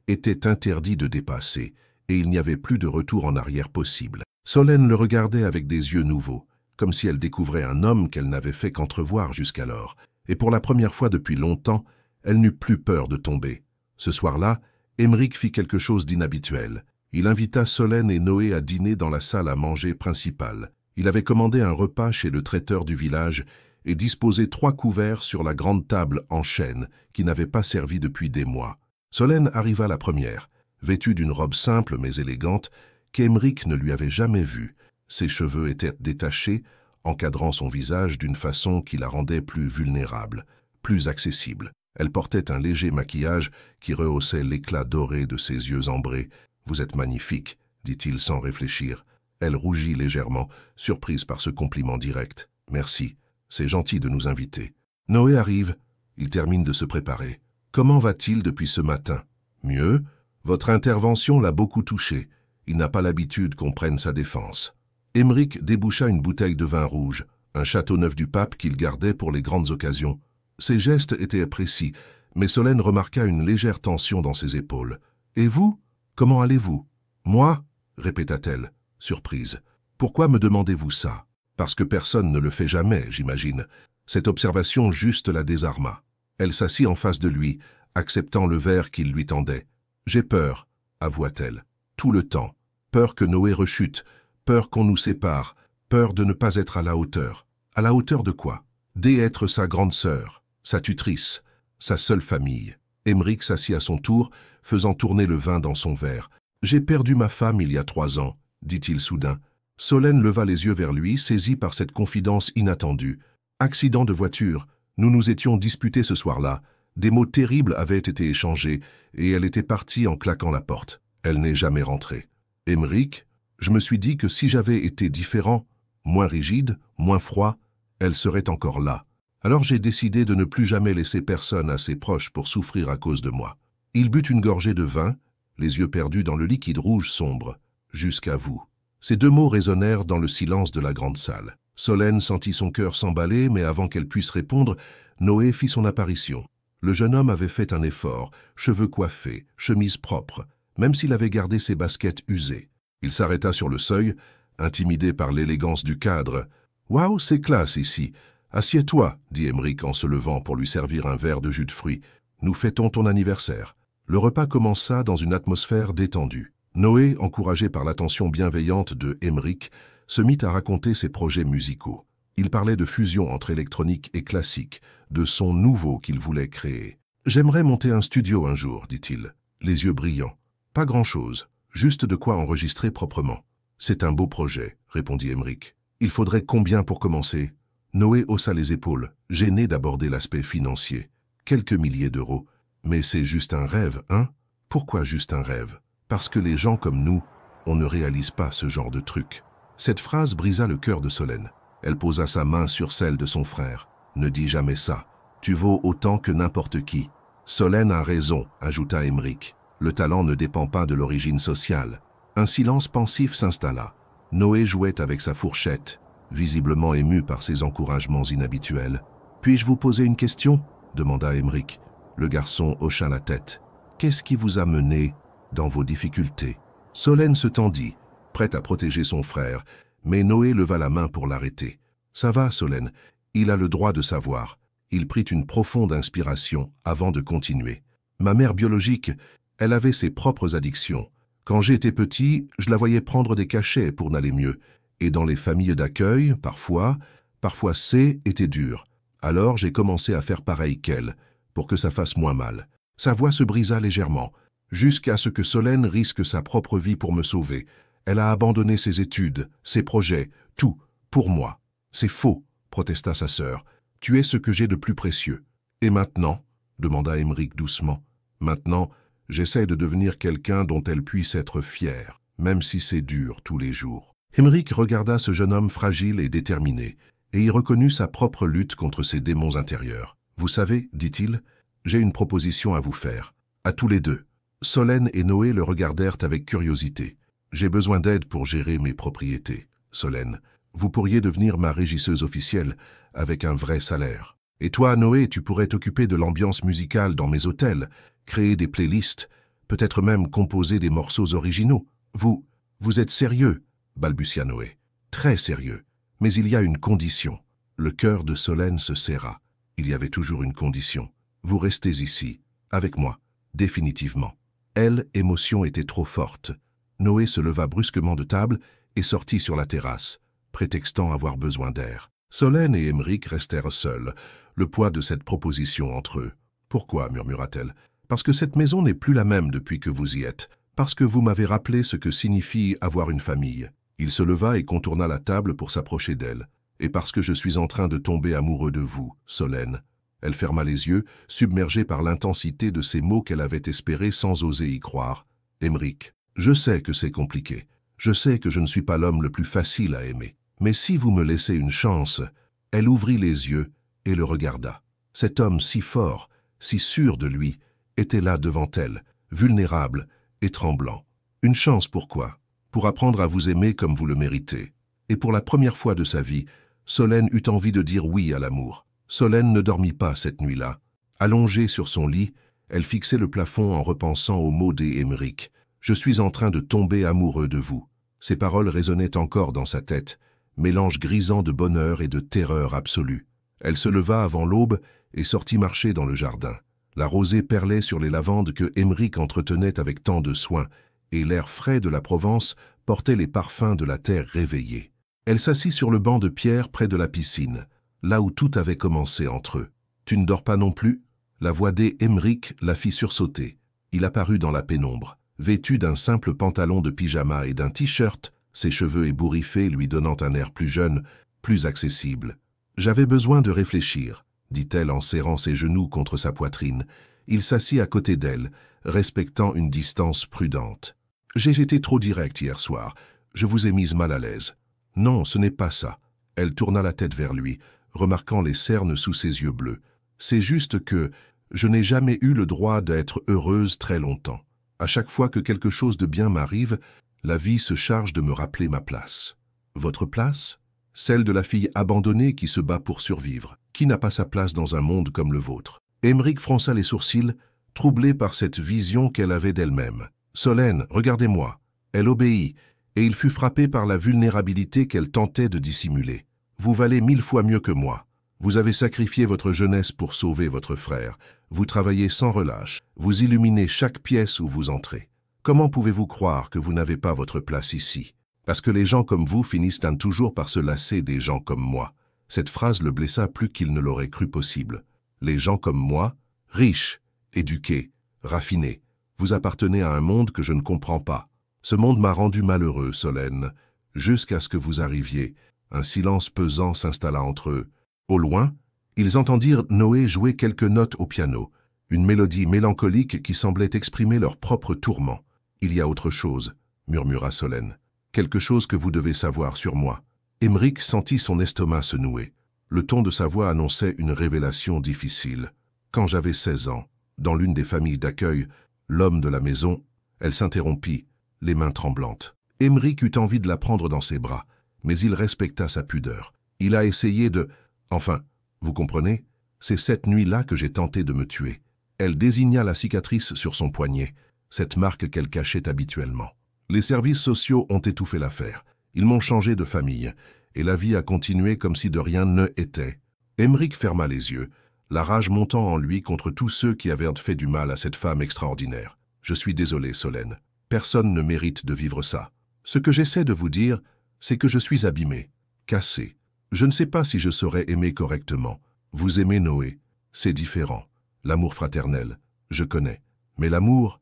était interdit de dépasser, et il n'y avait plus de retour en arrière possible. Solène le regardait avec des yeux nouveaux, comme si elle découvrait un homme qu'elle n'avait fait qu'entrevoir jusqu'alors, et pour la première fois depuis longtemps, elle n'eut plus peur de tomber. Ce soir-là, Aymeric fit quelque chose d'inhabituel. Il invita Solène et Noé à dîner dans la salle à manger principale. Il avait commandé un repas chez le traiteur du village et disposé 3 couverts sur la grande table en chêne qui n'avait pas servi depuis des mois. Solène arriva la première, vêtue d'une robe simple mais élégante qu'Aymeric ne lui avait jamais vue. Ses cheveux étaient détachés, encadrant son visage d'une façon qui la rendait plus vulnérable, plus accessible. Elle portait un léger maquillage qui rehaussait l'éclat doré de ses yeux ambrés. « Vous êtes magnifique », dit-il sans réfléchir. Elle rougit légèrement, surprise par ce compliment direct. « Merci, c'est gentil de nous inviter. » Noé arrive. Il termine de se préparer. « Comment va-t-il depuis ce matin ?»« Mieux. Votre intervention l'a beaucoup touché. Il n'a pas l'habitude qu'on prenne sa défense. » Aymeric déboucha une bouteille de vin rouge, un Châteauneuf du Pape qu'il gardait pour les grandes occasions. Ses gestes étaient précis, mais Solène remarqua une légère tension dans ses épaules. « Et vous? Comment allez-vous? »« Moi ?» répéta-t-elle, surprise. « Pourquoi me demandez-vous ça? Parce que personne ne le fait jamais, j'imagine. » Cette observation juste la désarma. Elle s'assit en face de lui, acceptant le verre qu'il lui tendait. « J'ai peur, » avoua-t-elle. « Tout le temps. Peur que Noé rechute, peur qu'on nous sépare, peur de ne pas être à la hauteur. À la hauteur de quoi? D'être sa grande sœur, sa tutrice, sa seule famille. » Aymeric s'assit à son tour, faisant tourner le vin dans son verre. « J'ai perdu ma femme il y a 3 ans, » dit-il soudain. Solène leva les yeux vers lui, saisie par cette confidence inattendue. « Accident de voiture. Nous nous étions disputés ce soir-là. Des mots terribles avaient été échangés, et elle était partie en claquant la porte. Elle n'est jamais rentrée. » Aymeric, je me suis dit que si j'avais été différent, moins rigide, moins froid, elle serait encore là. Alors j'ai décidé de ne plus jamais laisser personne assez proche pour souffrir à cause de moi. Il but une gorgée de vin, les yeux perdus dans le liquide rouge sombre. « Jusqu'à vous. » Ces 2 mots résonnèrent dans le silence de la grande salle. Solène sentit son cœur s'emballer, mais avant qu'elle puisse répondre, Noé fit son apparition. Le jeune homme avait fait un effort, cheveux coiffés, chemise propre, même s'il avait gardé ses baskets usées. Il s'arrêta sur le seuil, intimidé par l'élégance du cadre. « Waouh, c'est classe ici. Assieds-toi, » dit Aymeric en se levant pour lui servir un verre de jus de fruits. « Nous fêtons ton anniversaire. » Le repas commença dans une atmosphère détendue. Noé, encouragé par l'attention bienveillante de Aymeric, se mit à raconter ses projets musicaux. Il parlait de fusion entre électronique et classique, de sons nouveaux qu'il voulait créer. « J'aimerais monter un studio un jour, » dit-il, les yeux brillants. « Pas grand-chose, juste de quoi enregistrer proprement. »« C'est un beau projet, » répondit Aymeric. « Il faudrait combien pour commencer ?» Noé haussa les épaules, gêné d'aborder l'aspect financier. « Quelques milliers d'euros. Mais c'est juste un rêve, hein? Pourquoi juste un rêve? Parce que les gens comme nous, on ne réalise pas ce genre de truc. » Cette phrase brisa le cœur de Solène. Elle posa sa main sur celle de son frère. « Ne dis jamais ça. Tu vaux autant que n'importe qui. »« Solène a raison, » ajouta Aymeric. « Le talent ne dépend pas de l'origine sociale. » Un silence pensif s'installa. Noé jouait avec sa fourchette, visiblement ému par ses encouragements inhabituels. « Puis-je vous poser une question ?» demanda Aymeric. Le garçon hocha la tête. « Qu'est-ce qui vous a mené dans vos difficultés ?» Solène se tendit, prête à protéger son frère, mais Noé leva la main pour l'arrêter. « Ça va, Solène, il a le droit de savoir. » Il prit une profonde inspiration avant de continuer. « Ma mère biologique, elle avait ses propres addictions. Quand j'étais petit, je la voyais prendre des cachets pour n'aller mieux. Et dans les familles d'accueil, parfois c'est était dur. Alors j'ai commencé à faire pareil qu'elle, pour que ça fasse moins mal. » Sa voix se brisa légèrement, jusqu'à ce que Solène risque sa propre vie pour me sauver. Elle a abandonné ses études, ses projets, tout, pour moi. « C'est faux, » protesta sa sœur. « Tu es ce que j'ai de plus précieux. »« Et maintenant ?» demanda Aymeric doucement. « Maintenant, j'essaie de devenir quelqu'un dont elle puisse être fière, même si c'est dur tous les jours. » Aymeric regarda ce jeune homme fragile et déterminé, et y reconnut sa propre lutte contre ses démons intérieurs. « Vous savez, dit-il, j'ai une proposition à vous faire, à tous les deux. » Solène et Noé le regardèrent avec curiosité. « J'ai besoin d'aide pour gérer mes propriétés. Solène, vous pourriez devenir ma régisseuse officielle avec un vrai salaire. Et toi, Noé, tu pourrais t'occuper de l'ambiance musicale dans mes hôtels, créer des playlists, peut-être même composer des morceaux originaux. Vous êtes sérieux ?» balbutia Noé. « Très sérieux. Mais il y a une condition. » Le cœur de Solène se serra. Il y avait toujours une condition. « Vous restez ici, avec moi, définitivement. » Elle, émotion était trop forte. Noé se leva brusquement de table et sortit sur la terrasse, prétextant avoir besoin d'air. Solène et Aymeric restèrent seuls, le poids de cette proposition entre eux. « Pourquoi ?» murmura-t-elle. « Parce que cette maison n'est plus la même depuis que vous y êtes. Parce que vous m'avez rappelé ce que signifie avoir une famille. » Il se leva et contourna la table pour s'approcher d'elle. « Et parce que je suis en train de tomber amoureux de vous, Solène. » Elle ferma les yeux, submergée par l'intensité de ces mots qu'elle avait espérés sans oser y croire. « Aymeric, je sais que c'est compliqué. Je sais que je ne suis pas l'homme le plus facile à aimer. Mais si vous me laissez une chance... » Elle ouvrit les yeux et le regarda. Cet homme si fort, si sûr de lui, était là devant elle, vulnérable, et tremblant. Une chance pourquoi? Pour apprendre à vous aimer comme vous le méritez. Et pour la première fois de sa vie, Solène eut envie de dire oui à l'amour. Solène ne dormit pas cette nuit-là. Allongée sur son lit, elle fixait le plafond en repensant aux mots d'Émeric. « Je suis en train de tomber amoureux de vous ». Ces paroles résonnaient encore dans sa tête, mélange grisant de bonheur et de terreur absolue. Elle se leva avant l'aube et sortit marcher dans le jardin. La rosée perlait sur les lavandes que Émeric entretenait avec tant de soin, et l'air frais de la Provence portait les parfums de la terre réveillée. Elle s'assit sur le banc de pierre près de la piscine, là où tout avait commencé entre eux. « Tu ne dors pas non plus ?» La voix d'Émeric la fit sursauter. Il apparut dans la pénombre, vêtu d'un simple pantalon de pyjama et d'un t-shirt, ses cheveux ébouriffés lui donnant un air plus jeune, plus accessible. « J'avais besoin de réfléchir », dit-elle en serrant ses genoux contre sa poitrine. Il s'assit à côté d'elle, respectant une distance prudente. « J'ai été trop direct hier soir. Je vous ai mise mal à l'aise. »« Non, ce n'est pas ça. » Elle tourna la tête vers lui, remarquant les cernes sous ses yeux bleus. « C'est juste que je n'ai jamais eu le droit d'être heureuse très longtemps. À chaque fois que quelque chose de bien m'arrive, la vie se charge de me rappeler ma place. » « Votre place ? Celle de la fille abandonnée qui se bat pour survivre. Qui n'a pas sa place dans un monde comme le vôtre ?» Émeric fronça les sourcils, troublé par cette vision qu'elle avait d'elle-même. « Solène, regardez-moi. » Elle obéit, et il fut frappé par la vulnérabilité qu'elle tentait de dissimuler. « Vous valez 1000 fois mieux que moi. Vous avez sacrifié votre jeunesse pour sauver votre frère. Vous travaillez sans relâche. Vous illuminez chaque pièce où vous entrez. Comment pouvez-vous croire que vous n'avez pas votre place ici ? Parce que les gens comme vous finissent toujours par se lasser des gens comme moi. » Cette phrase le blessa plus qu'il ne l'aurait cru possible. Les gens comme moi, riches, éduqués, raffinés, vous appartenez à un monde que je ne comprends pas. Ce monde m'a rendu malheureux, Solène, jusqu'à ce que vous arriviez. Un silence pesant s'installa entre eux. Au loin, ils entendirent Noé jouer quelques notes au piano, une mélodie mélancolique qui semblait exprimer leur propre tourment. « Il y a autre chose, » murmura Solène. « Quelque chose que vous devez savoir sur moi. » Émeric sentit son estomac se nouer. Le ton de sa voix annonçait une révélation difficile. Quand j'avais 16 ans, dans l'une des familles d'accueil, l'homme de la maison, elle s'interrompit, les mains tremblantes. Émeric eut envie de la prendre dans ses bras, mais il respecta sa pudeur. Il a essayé de... Enfin, vous comprenez? C'est cette nuit-là que j'ai tenté de me tuer. Elle désigna la cicatrice sur son poignet, cette marque qu'elle cachait habituellement. Les services sociaux ont étouffé l'affaire. Ils m'ont changé de famille, et la vie a continué comme si de rien ne était. Émeric ferma les yeux, la rage montant en lui contre tous ceux qui avaient fait du mal à cette femme extraordinaire. « Je suis désolé, Solène. Personne ne mérite de vivre ça. Ce que j'essaie de vous dire, c'est que je suis abîmé, cassé. Je ne sais pas si je saurais aimer correctement. Vous aimez Noé, c'est différent. L'amour fraternel, je connais. Mais l'amour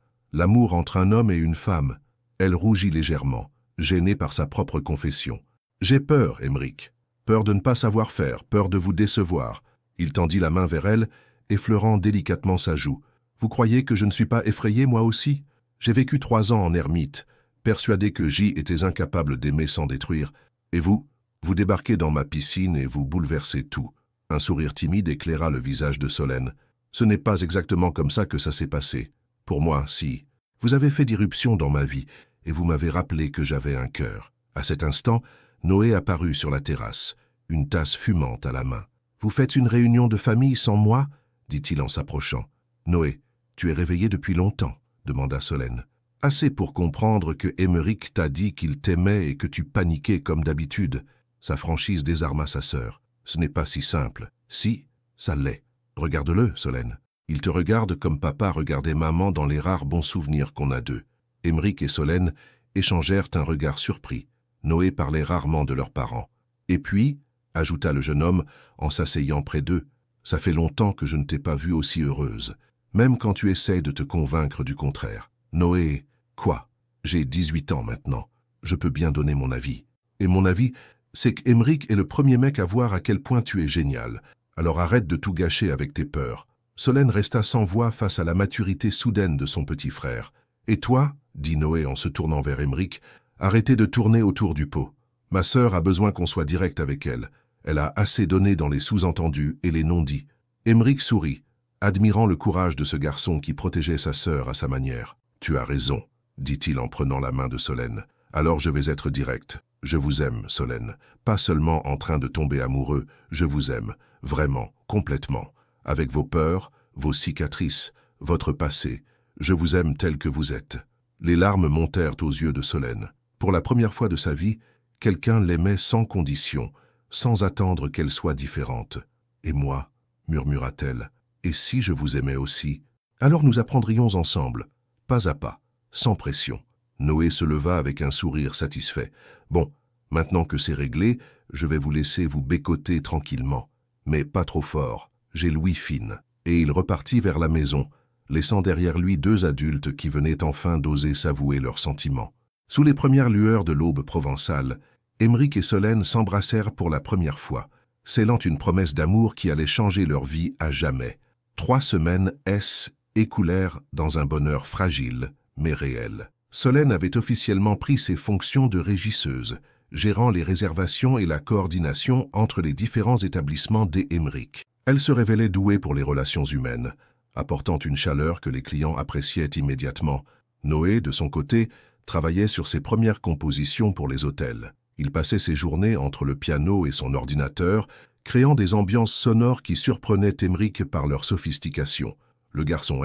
entre un homme et une femme, elle rougit légèrement, gênée par sa propre confession. J'ai peur, Émeric. Peur de ne pas savoir faire, peur de vous décevoir. » Il tendit la main vers elle, effleurant délicatement sa joue. « Vous croyez que je ne suis pas effrayé, moi aussi? J'ai vécu 3 ans en ermite, persuadé que J était incapable d'aimer sans détruire. Et vous débarquez dans ma piscine et vous bouleversez tout. » Un sourire timide éclaira le visage de Solène. « Ce n'est pas exactement comme ça que ça s'est passé. Pour moi, si. Vous avez fait d'irruption dans ma vie, et vous m'avez rappelé que j'avais un cœur. » À cet instant, Noé apparut sur la terrasse, une tasse fumante à la main. « Vous faites une réunion de famille sans moi ?» dit-il en s'approchant. « Noé, tu es réveillé depuis longtemps ?» demanda Solène. « Assez pour comprendre que Émeric t'a dit qu'il t'aimait et que tu paniquais comme d'habitude. » Sa franchise désarma sa sœur. « Ce n'est pas si simple. Si, ça l'est. Regarde-le, Solène. Il te regarde comme papa regardait maman dans les rares bons souvenirs qu'on a d'eux. » Émeric et Solène échangèrent un regard surpris. Noé parlait rarement de leurs parents. « Et puis, » ajouta le jeune homme en s'asseyant près d'eux, « ça fait longtemps que je ne t'ai pas vue aussi heureuse, même quand tu essaies de te convaincre du contraire. » Noé, quoi? J'ai 18 ans maintenant. Je peux bien donner mon avis. Et mon avis, c'est qu'Émeric est le premier mec à voir à quel point tu es génial. Alors arrête de tout gâcher avec tes peurs. Solène resta sans voix face à la maturité soudaine de son petit frère. « Et toi, » dit Noé en se tournant vers Émeric, « arrêtez de tourner autour du pot. Ma sœur a besoin qu'on soit direct avec elle. Elle a assez donné dans les sous-entendus et les non-dits. » Émeric sourit, admirant le courage de ce garçon qui protégeait sa sœur à sa manière. « Tu as raison. dit-il en prenant la main de Solène. Alors je vais être direct. Je vous aime, Solène. Pas seulement en train de tomber amoureux, je vous aime. Vraiment, complètement. Avec vos peurs, vos cicatrices, votre passé. Je vous aime tel que vous êtes. Les larmes montèrent aux yeux de Solène. Pour la première fois de sa vie, quelqu'un l'aimait sans condition, sans attendre qu'elle soit différente. Et moi, murmura-t-elle, et si je vous aimais aussi? Alors nous apprendrions ensemble, pas à pas, sans pression. Noé se leva avec un sourire satisfait. Bon, maintenant que c'est réglé, je vais vous laisser vous bécoter tranquillement. Mais pas trop fort, j'ai l'ouïe fine. Et il repartit vers la maison, laissant derrière lui deux adultes qui venaient enfin d'oser s'avouer leurs sentiments. Sous les premières lueurs de l'aube provençale, Aymeric et Solène s'embrassèrent pour la première fois, scellant une promesse d'amour qui allait changer leur vie à jamais. 3 semaines écoulèrent dans un bonheur fragile, mais réel. Solène avait officiellement pris ses fonctions de régisseuse, gérant les réservations et la coordination entre les différents établissements des Aymeric. Elle se révélait douée pour les relations humaines, apportant une chaleur que les clients appréciaient immédiatement. Noé, de son côté, travaillait sur ses premières compositions pour les hôtels. Il passait ses journées entre le piano et son ordinateur, créant des ambiances sonores qui surprenaient Aymeric par leur sophistication. Le garçon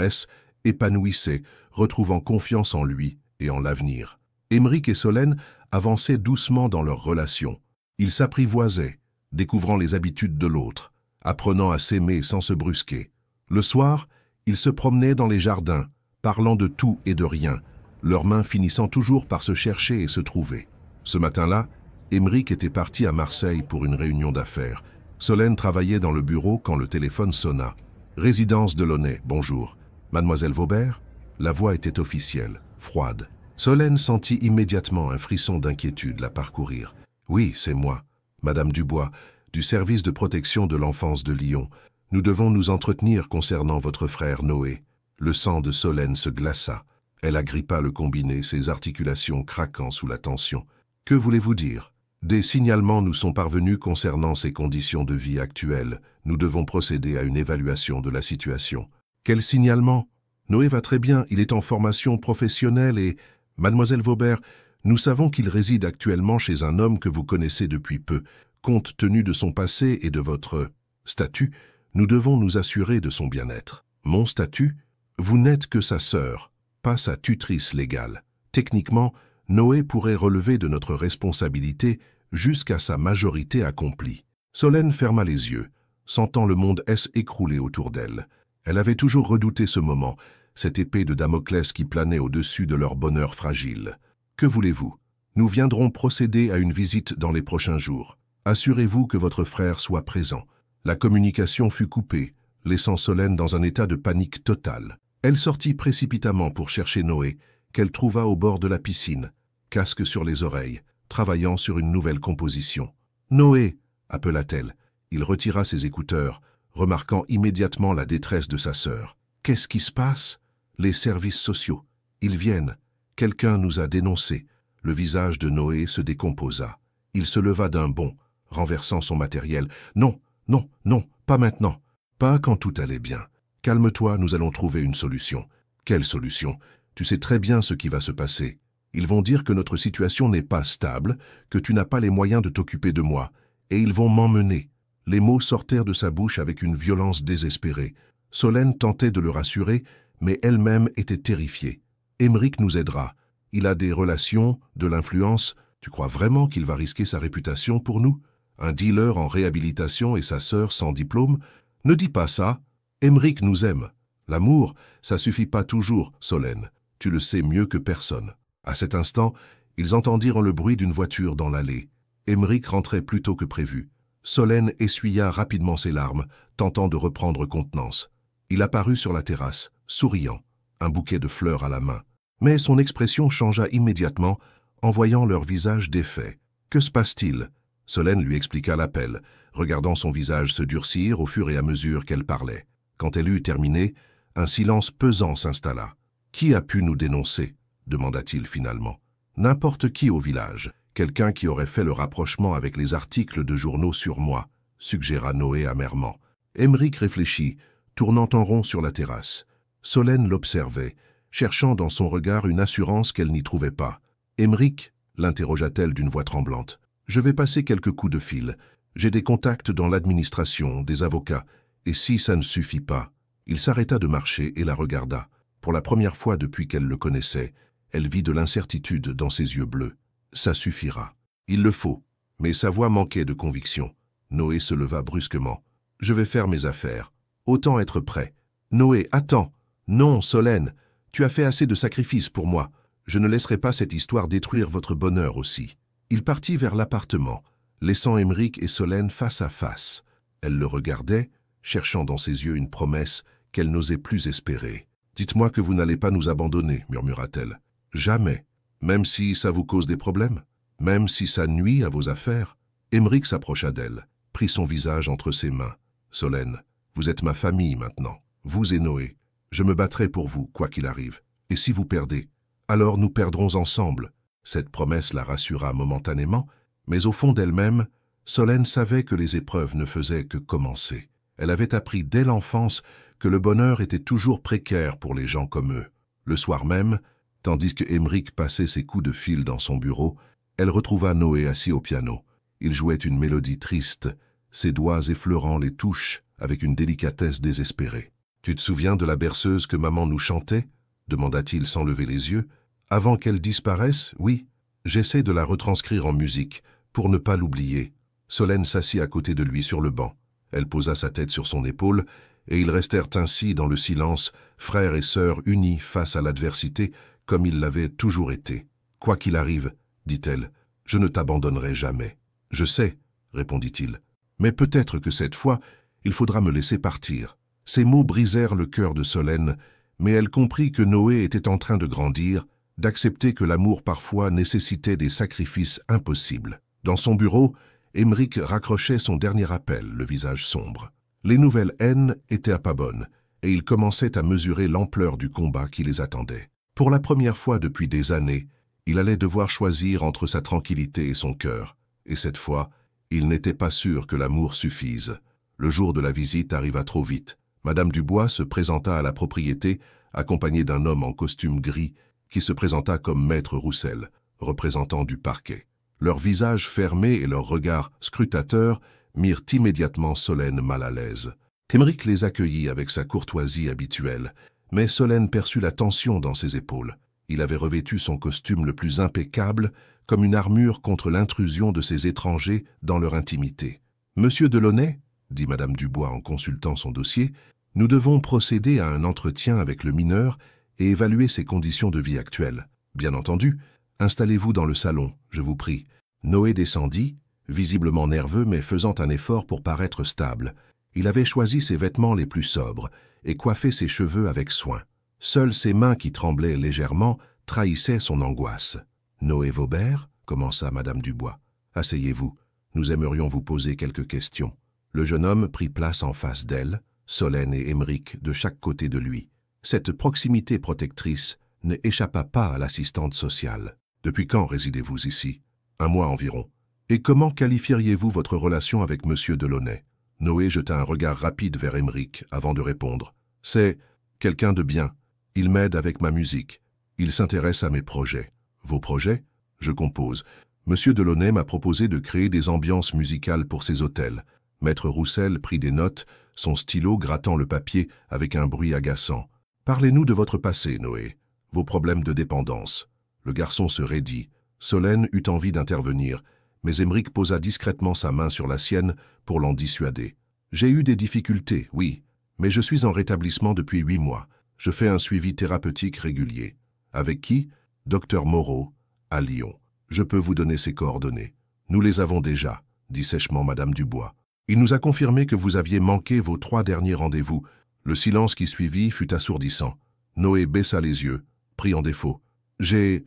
épanouissait, retrouvant confiance en lui et en l'avenir. Aymeric et Solène avançaient doucement dans leur relation. Ils s'apprivoisaient, découvrant les habitudes de l'autre, apprenant à s'aimer sans se brusquer. Le soir, ils se promenaient dans les jardins, parlant de tout et de rien, leurs mains finissant toujours par se chercher et se trouver. Ce matin-là, Aymeric était parti à Marseille pour une réunion d'affaires. Solène travaillait dans le bureau quand le téléphone sonna. « Résidence Delaunay, bonjour. Mademoiselle Vaubert ?» La voix était officielle, froide. Solène sentit immédiatement un frisson d'inquiétude la parcourir. « Oui, c'est moi, Madame Dubois, du service de protection de l'enfance de Lyon. Nous devons nous entretenir concernant votre frère Noé. » Le sang de Solène se glaça. Elle agrippa le combiné, ses articulations craquant sous la tension. « Que voulez-vous dire ? » Des signalements nous sont parvenus concernant ses conditions de vie actuelles. Nous devons procéder à une évaluation de la situation. Quel signalement? Noé va très bien, il est en formation professionnelle et... Mademoiselle Vaubert, nous savons qu'il réside actuellement chez un homme que vous connaissez depuis peu. Compte tenu de son passé et de votre statut, nous devons nous assurer de son bien-être. Mon statut? Vous n'êtes que sa sœur, pas sa tutrice légale. Techniquement, Noé pourrait relever de notre responsabilité jusqu'à sa majorité accomplie. Solène ferma les yeux, sentant le monde s'écrouler autour d'elle. Elle avait toujours redouté ce moment, cette épée de Damoclès qui planait au-dessus de leur bonheur fragile. Que voulez-vous? Nous viendrons procéder à une visite dans les prochains jours. Assurez-vous que votre frère soit présent. La communication fut coupée, laissant Solène dans un état de panique totale. Elle sortit précipitamment pour chercher Noé, qu'elle trouva au bord de la piscine, casque sur les oreilles, travaillant sur une nouvelle composition. « Noé !» appela-t-elle. Il retira ses écouteurs, remarquant immédiatement la détresse de sa sœur. « Qu'est-ce qui se passe ?»« Les services sociaux. Ils viennent. Quelqu'un nous a dénoncés. » Le visage de Noé se décomposa. Il se leva d'un bond, renversant son matériel. « Non, non, non, pas maintenant. Pas quand tout allait bien. Calme-toi, nous allons trouver une solution. » « Quelle solution ? Tu sais très bien ce qui va se passer. Ils vont dire que notre situation n'est pas stable, que tu n'as pas les moyens de t'occuper de moi, et ils vont m'emmener. » Les mots sortirent de sa bouche avec une violence désespérée. Solène tentait de le rassurer, mais elle-même était terrifiée. « Aymeric nous aidera. Il a des relations, de l'influence. Tu crois vraiment qu'il va risquer sa réputation pour nous? Un dealer en réhabilitation et sa sœur sans diplôme? Ne dis pas ça. Aymeric nous aime. L'amour, ça suffit pas toujours, Solène. Tu le sais mieux que personne. » À cet instant, ils entendirent le bruit d'une voiture dans l'allée. Aymeric rentrait plus tôt que prévu. Solène essuya rapidement ses larmes, tentant de reprendre contenance. Il apparut sur la terrasse, souriant, un bouquet de fleurs à la main. Mais son expression changea immédiatement en voyant leur visage défait. « Que se passe-t-il » Solène lui expliqua l'appel, regardant son visage se durcir au fur et à mesure qu'elle parlait. Quand elle eut terminé, un silence pesant s'installa. « Qui a pu nous dénoncer ?» demanda-t-il finalement. « N'importe qui au village. Quelqu'un qui aurait fait le rapprochement avec les articles de journaux sur moi, » suggéra Noé amèrement. Aymeric réfléchit, tournant en rond sur la terrasse. Solène l'observait, cherchant dans son regard une assurance qu'elle n'y trouvait pas. « Émeric » l'interrogea-t-elle d'une voix tremblante. « Je vais passer quelques coups de fil. J'ai des contacts dans l'administration, des avocats. Et si ça ne suffit pas ?» Il s'arrêta de marcher et la regarda. Pour la première fois depuis qu'elle le connaissait, elle vit de l'incertitude dans ses yeux bleus. « Ça suffira. Il le faut. » Mais sa voix manquait de conviction. Noé se leva brusquement. « Je vais faire mes affaires. Autant être prêt. »« Noé, attends. Non, Solène. Tu as fait assez de sacrifices pour moi. Je ne laisserai pas cette histoire détruire votre bonheur aussi. » Il partit vers l'appartement, laissant Émeric et Solène face à face. Elle le regardait, cherchant dans ses yeux une promesse qu'elle n'osait plus espérer. « Dites-moi que vous n'allez pas nous abandonner, » murmura-t-elle. « Jamais. Même si ça vous cause des problèmes? Même si ça nuit à vos affaires ?» Émeric s'approcha d'elle, prit son visage entre ses mains. « Solène, vous êtes ma famille maintenant, vous et Noé. Je me battrai pour vous, quoi qu'il arrive. Et si vous perdez, alors nous perdrons ensemble. » Cette promesse la rassura momentanément, mais au fond d'elle-même, Solène savait que les épreuves ne faisaient que commencer. Elle avait appris dès l'enfance que le bonheur était toujours précaire pour les gens comme eux. Le soir même, tandis que Émeric passait ses coups de fil dans son bureau, elle retrouva Noé assis au piano. Il jouait une mélodie triste, ses doigts effleurant les touches avec une délicatesse désespérée. « Tu te souviens de la berceuse que maman nous chantait ?» demanda-t-il sans lever les yeux. « Avant qu'elle disparaisse, oui. J'essaie de la retranscrire en musique, pour ne pas l'oublier. » Solène s'assit à côté de lui sur le banc. Elle posa sa tête sur son épaule, et ils restèrent ainsi dans le silence, frères et sœurs unis face à l'adversité, comme ils l'avaient toujours été. « Quoi qu'il arrive, » dit-elle, « je ne t'abandonnerai jamais. »« Je sais, » répondit-il, « mais peut-être que cette fois, il faudra me laisser partir. » Ces mots brisèrent le cœur de Solène, mais elle comprit que Noé était en train de grandir, d'accepter que l'amour parfois nécessitait des sacrifices impossibles. Dans son bureau, Émeric raccrochait son dernier appel, le visage sombre. Les nouvelles haines étaient à pas bonnes, et il commençait à mesurer l'ampleur du combat qui les attendait. Pour la première fois depuis des années, il allait devoir choisir entre sa tranquillité et son cœur, et cette fois, il n'était pas sûr que l'amour suffise. Le jour de la visite arriva trop vite. Madame Dubois se présenta à la propriété, accompagnée d'un homme en costume gris, qui se présenta comme maître Roussel, représentant du parquet. Leurs visages fermés et leurs regards scrutateurs mirent immédiatement Solène mal à l'aise. Émeric les accueillit avec sa courtoisie habituelle, mais Solène perçut la tension dans ses épaules. Il avait revêtu son costume le plus impeccable, comme une armure contre l'intrusion de ces étrangers dans leur intimité. « Monsieur Delaunay » dit Madame Dubois en consultant son dossier, « nous devons procéder à un entretien avec le mineur et évaluer ses conditions de vie actuelles. Bien entendu, installez-vous dans le salon, je vous prie. » Noé descendit, visiblement nerveux mais faisant un effort pour paraître stable. Il avait choisi ses vêtements les plus sobres et coiffé ses cheveux avec soin. Seules ses mains qui tremblaient légèrement trahissaient son angoisse. « Noé Vaubert » commença Madame Dubois. « Asseyez-vous, nous aimerions vous poser quelques questions. » Le jeune homme prit place en face d'elle, Solène et Émeric de chaque côté de lui. Cette proximité protectrice ne échappa pas à l'assistante sociale. « Depuis quand résidez-vous ici ?»« 1 mois environ. »« Et comment qualifieriez-vous votre relation avec Monsieur Delaunay ?» Noé jeta un regard rapide vers Émeric avant de répondre. « C'est quelqu'un de bien. Il m'aide avec ma musique. Il s'intéresse à mes projets. »« Vos projets ?»« Je compose. Monsieur Delaunay m'a proposé de créer des ambiances musicales pour ses hôtels. » Maître Roussel prit des notes, son stylo grattant le papier avec un bruit agaçant. « Parlez-nous de votre passé, Noé. Vos problèmes de dépendance. » Le garçon se raidit. Solène eut envie d'intervenir, mais Émeric posa discrètement sa main sur la sienne pour l'en dissuader. « J'ai eu des difficultés, oui, mais je suis en rétablissement depuis 8 mois. Je fais un suivi thérapeutique régulier. » « Avec qui ? » Docteur Moreau, à Lyon. Je peux vous donner ses coordonnées. « Nous les avons déjà, » dit sèchement Madame Dubois. « Il nous a confirmé que vous aviez manqué vos 3 derniers rendez-vous. » Le silence qui suivit fut assourdissant. Noé baissa les yeux, pris en défaut. « J'ai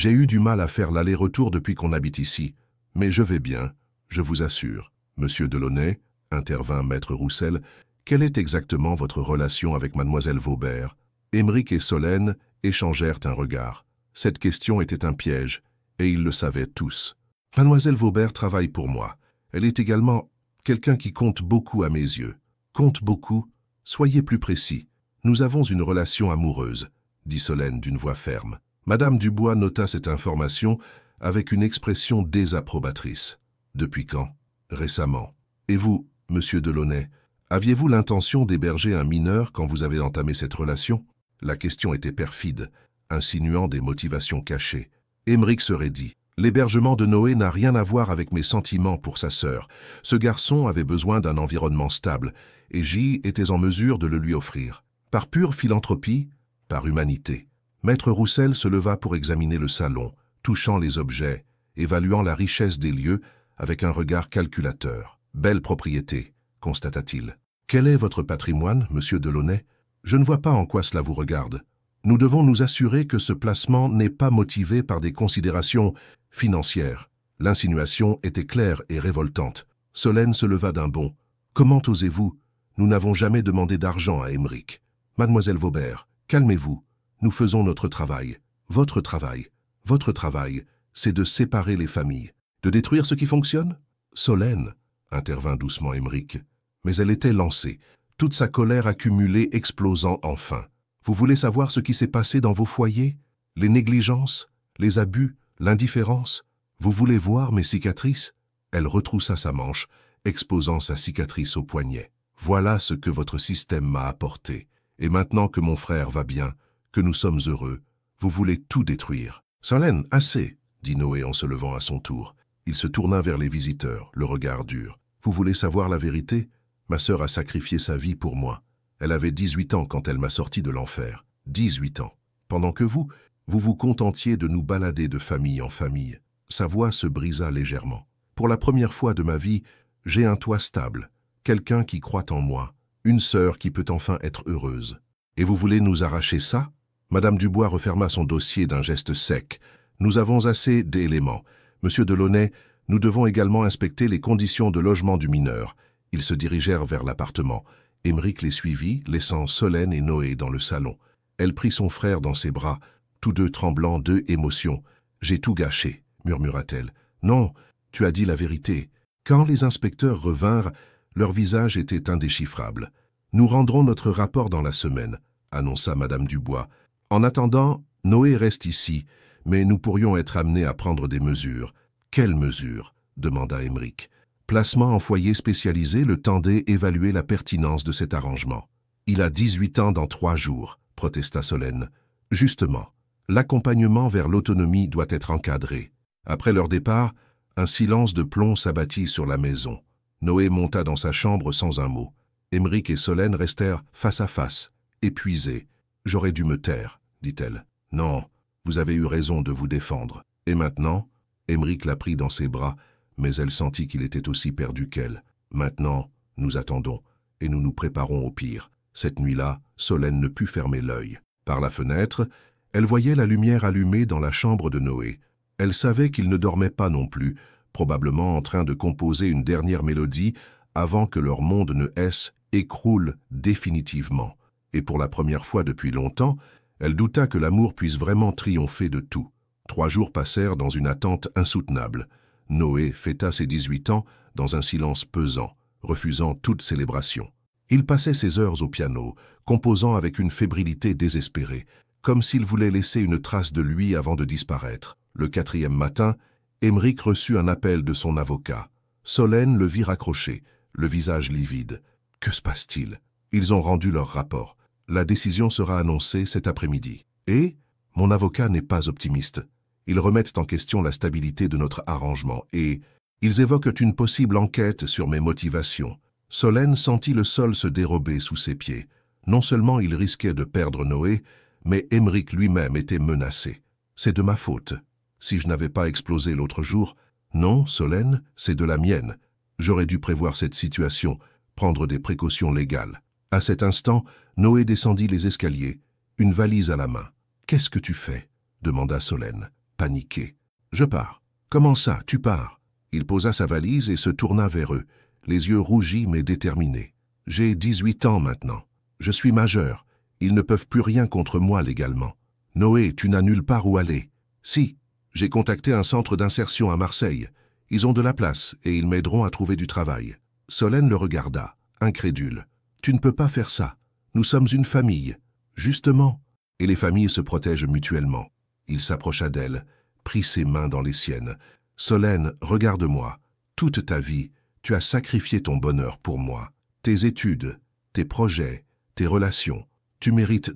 eu du mal à faire l'aller-retour depuis qu'on habite ici. Mais je vais bien, je vous assure. » Monsieur Delaunay, intervint Maître Roussel, quelle est exactement votre relation avec Mademoiselle Vaubert? Émeric et Solène échangèrent un regard. Cette question était un piège, et ils le savaient tous. Mademoiselle Vaubert travaille pour moi. Elle est également quelqu'un qui compte beaucoup à mes yeux. Compte beaucoup? Soyez plus précis. Nous avons une relation amoureuse. dit Solène d'une voix ferme. Madame Dubois nota cette information avec une expression désapprobatrice. Depuis quand? Récemment. Et vous, monsieur Delaunay, aviez-vous l'intention d'héberger un mineur quand vous avez entamé cette relation? La question était perfide, insinuant des motivations cachées. Aymeric serait dit. L'hébergement de Noé n'a rien à voir avec mes sentiments pour sa sœur. Ce garçon avait besoin d'un environnement stable, et j'y étais en mesure de le lui offrir. Par pure philanthropie, par humanité. Maître Roussel se leva pour examiner le salon, touchant les objets, évaluant la richesse des lieux avec un regard calculateur. Belle propriété, constata-t-il. Quel est votre patrimoine, monsieur Delaunay? Je ne vois pas en quoi cela vous regarde. Nous devons nous assurer que ce placement n'est pas motivé par des considérations financières. L'insinuation était claire et révoltante. Solène se leva d'un bond. Comment osez-vous? Nous n'avons jamais demandé d'argent à Aymeric. Mademoiselle Vaubert, calmez-vous. Nous faisons notre travail. Votre travail, c'est de séparer les familles. De détruire ce qui fonctionne? Solène, intervint doucement Aymeric. Mais elle était lancée, toute sa colère accumulée explosant enfin. Vous voulez savoir ce qui s'est passé dans vos foyers? Les négligences, les abus, l'indifférence? Vous voulez voir mes cicatrices? Elle retroussa sa manche, exposant sa cicatrice au poignet. Voilà ce que votre système m'a apporté. Et maintenant que mon frère va bien, que nous sommes heureux, vous voulez tout détruire. Solène, assez, dit Noé en se levant à son tour. Il se tourna vers les visiteurs, le regard dur. Vous voulez savoir la vérité? Ma sœur a sacrifié sa vie pour moi. Elle avait 18 ans quand elle m'a sorti de l'enfer. 18 ans. Pendant que vous vous contentiez de nous balader de famille en famille. Sa voix se brisa légèrement. Pour la première fois de ma vie, j'ai un toit stable, quelqu'un qui croit en moi, une sœur qui peut enfin être heureuse. Et vous voulez nous arracher ça? Madame Dubois referma son dossier d'un geste sec. Nous avons assez d'éléments. Monsieur Delaunay, nous devons également inspecter les conditions de logement du mineur. Ils se dirigèrent vers l'appartement. Aymeric les suivit, laissant Solène et Noé dans le salon. Elle prit son frère dans ses bras, tous deux tremblants d'émotion. « J'ai tout gâché », murmura-t-elle. « Non, tu as dit la vérité. » Quand les inspecteurs revinrent, leur visage était indéchiffrable. « Nous rendrons notre rapport dans la semaine », annonça Madame Dubois. « En attendant, Noé reste ici, mais nous pourrions être amenés à prendre des mesures. »« Quelles mesures ?» demanda Aymeric. Placement en foyer spécialisé le tendait évaluer la pertinence de cet arrangement. « Il a 18 ans dans 3 jours, » protesta Solène. « Justement, l'accompagnement vers l'autonomie doit être encadré. » Après leur départ, un silence de plomb s'abattit sur la maison. Noé monta dans sa chambre sans un mot. Aymeric et Solène restèrent face à face, épuisés. « J'aurais dû me taire, » dit-elle. « Non, vous avez eu raison de vous défendre. Et maintenant ?» Aymeric la prit dans ses bras, mais elle sentit qu'il était aussi perdu qu'elle. Maintenant, nous attendons, et nous nous préparons au pire. Cette nuit-là, Solène ne put fermer l'œil. Par la fenêtre, elle voyait la lumière allumée dans la chambre de Noé. Elle savait qu'il ne dormait pas non plus, probablement en train de composer une dernière mélodie avant que leur monde ne s'écroule définitivement. Et pour la première fois depuis longtemps, elle douta que l'amour puisse vraiment triompher de tout. 3 jours passèrent dans une attente insoutenable. Noé fêta ses 18 ans dans un silence pesant, refusant toute célébration. Il passait ses heures au piano, composant avec une fébrilité désespérée, comme s'il voulait laisser une trace de lui avant de disparaître. Le 4e matin, Aymeric reçut un appel de son avocat. Solène le vit raccroché, le visage livide. Que se passe-t-il? Ils ont rendu leur rapport. La décision sera annoncée cet après-midi. Et mon avocat n'est pas optimiste. Ils remettent en question la stabilité de notre arrangement et ils évoquent une possible enquête sur mes motivations. Solène sentit le sol se dérober sous ses pieds. Non seulement il risquait de perdre Noé, mais Aymeric lui-même était menacé. C'est de ma faute. Si je n'avais pas explosé l'autre jour, non, Solène, c'est de la mienne. J'aurais dû prévoir cette situation, prendre des précautions légales. À cet instant, Noé descendit les escaliers, une valise à la main. « Qu'est-ce que tu fais » demanda Solène, paniquée. « Je pars. »« Comment ça, tu pars ?» Il posa sa valise et se tourna vers eux, les yeux rougis mais déterminés. « J'ai 18 ans maintenant. Je suis majeur. Ils ne peuvent plus rien contre moi légalement. Noé, tu n'as nulle part où aller. »« Si, j'ai contacté un centre d'insertion à Marseille. Ils ont de la place et ils m'aideront à trouver du travail. » Solène le regarda, incrédule. « Tu ne peux pas faire ça. Nous sommes une famille. »« Justement. » et les familles se protègent mutuellement. Il s'approcha d'elle, prit ses mains dans les siennes. « Solène, regarde-moi. Toute ta vie, tu as sacrifié ton bonheur pour moi. Tes études, tes projets, tes relations. Tu mérites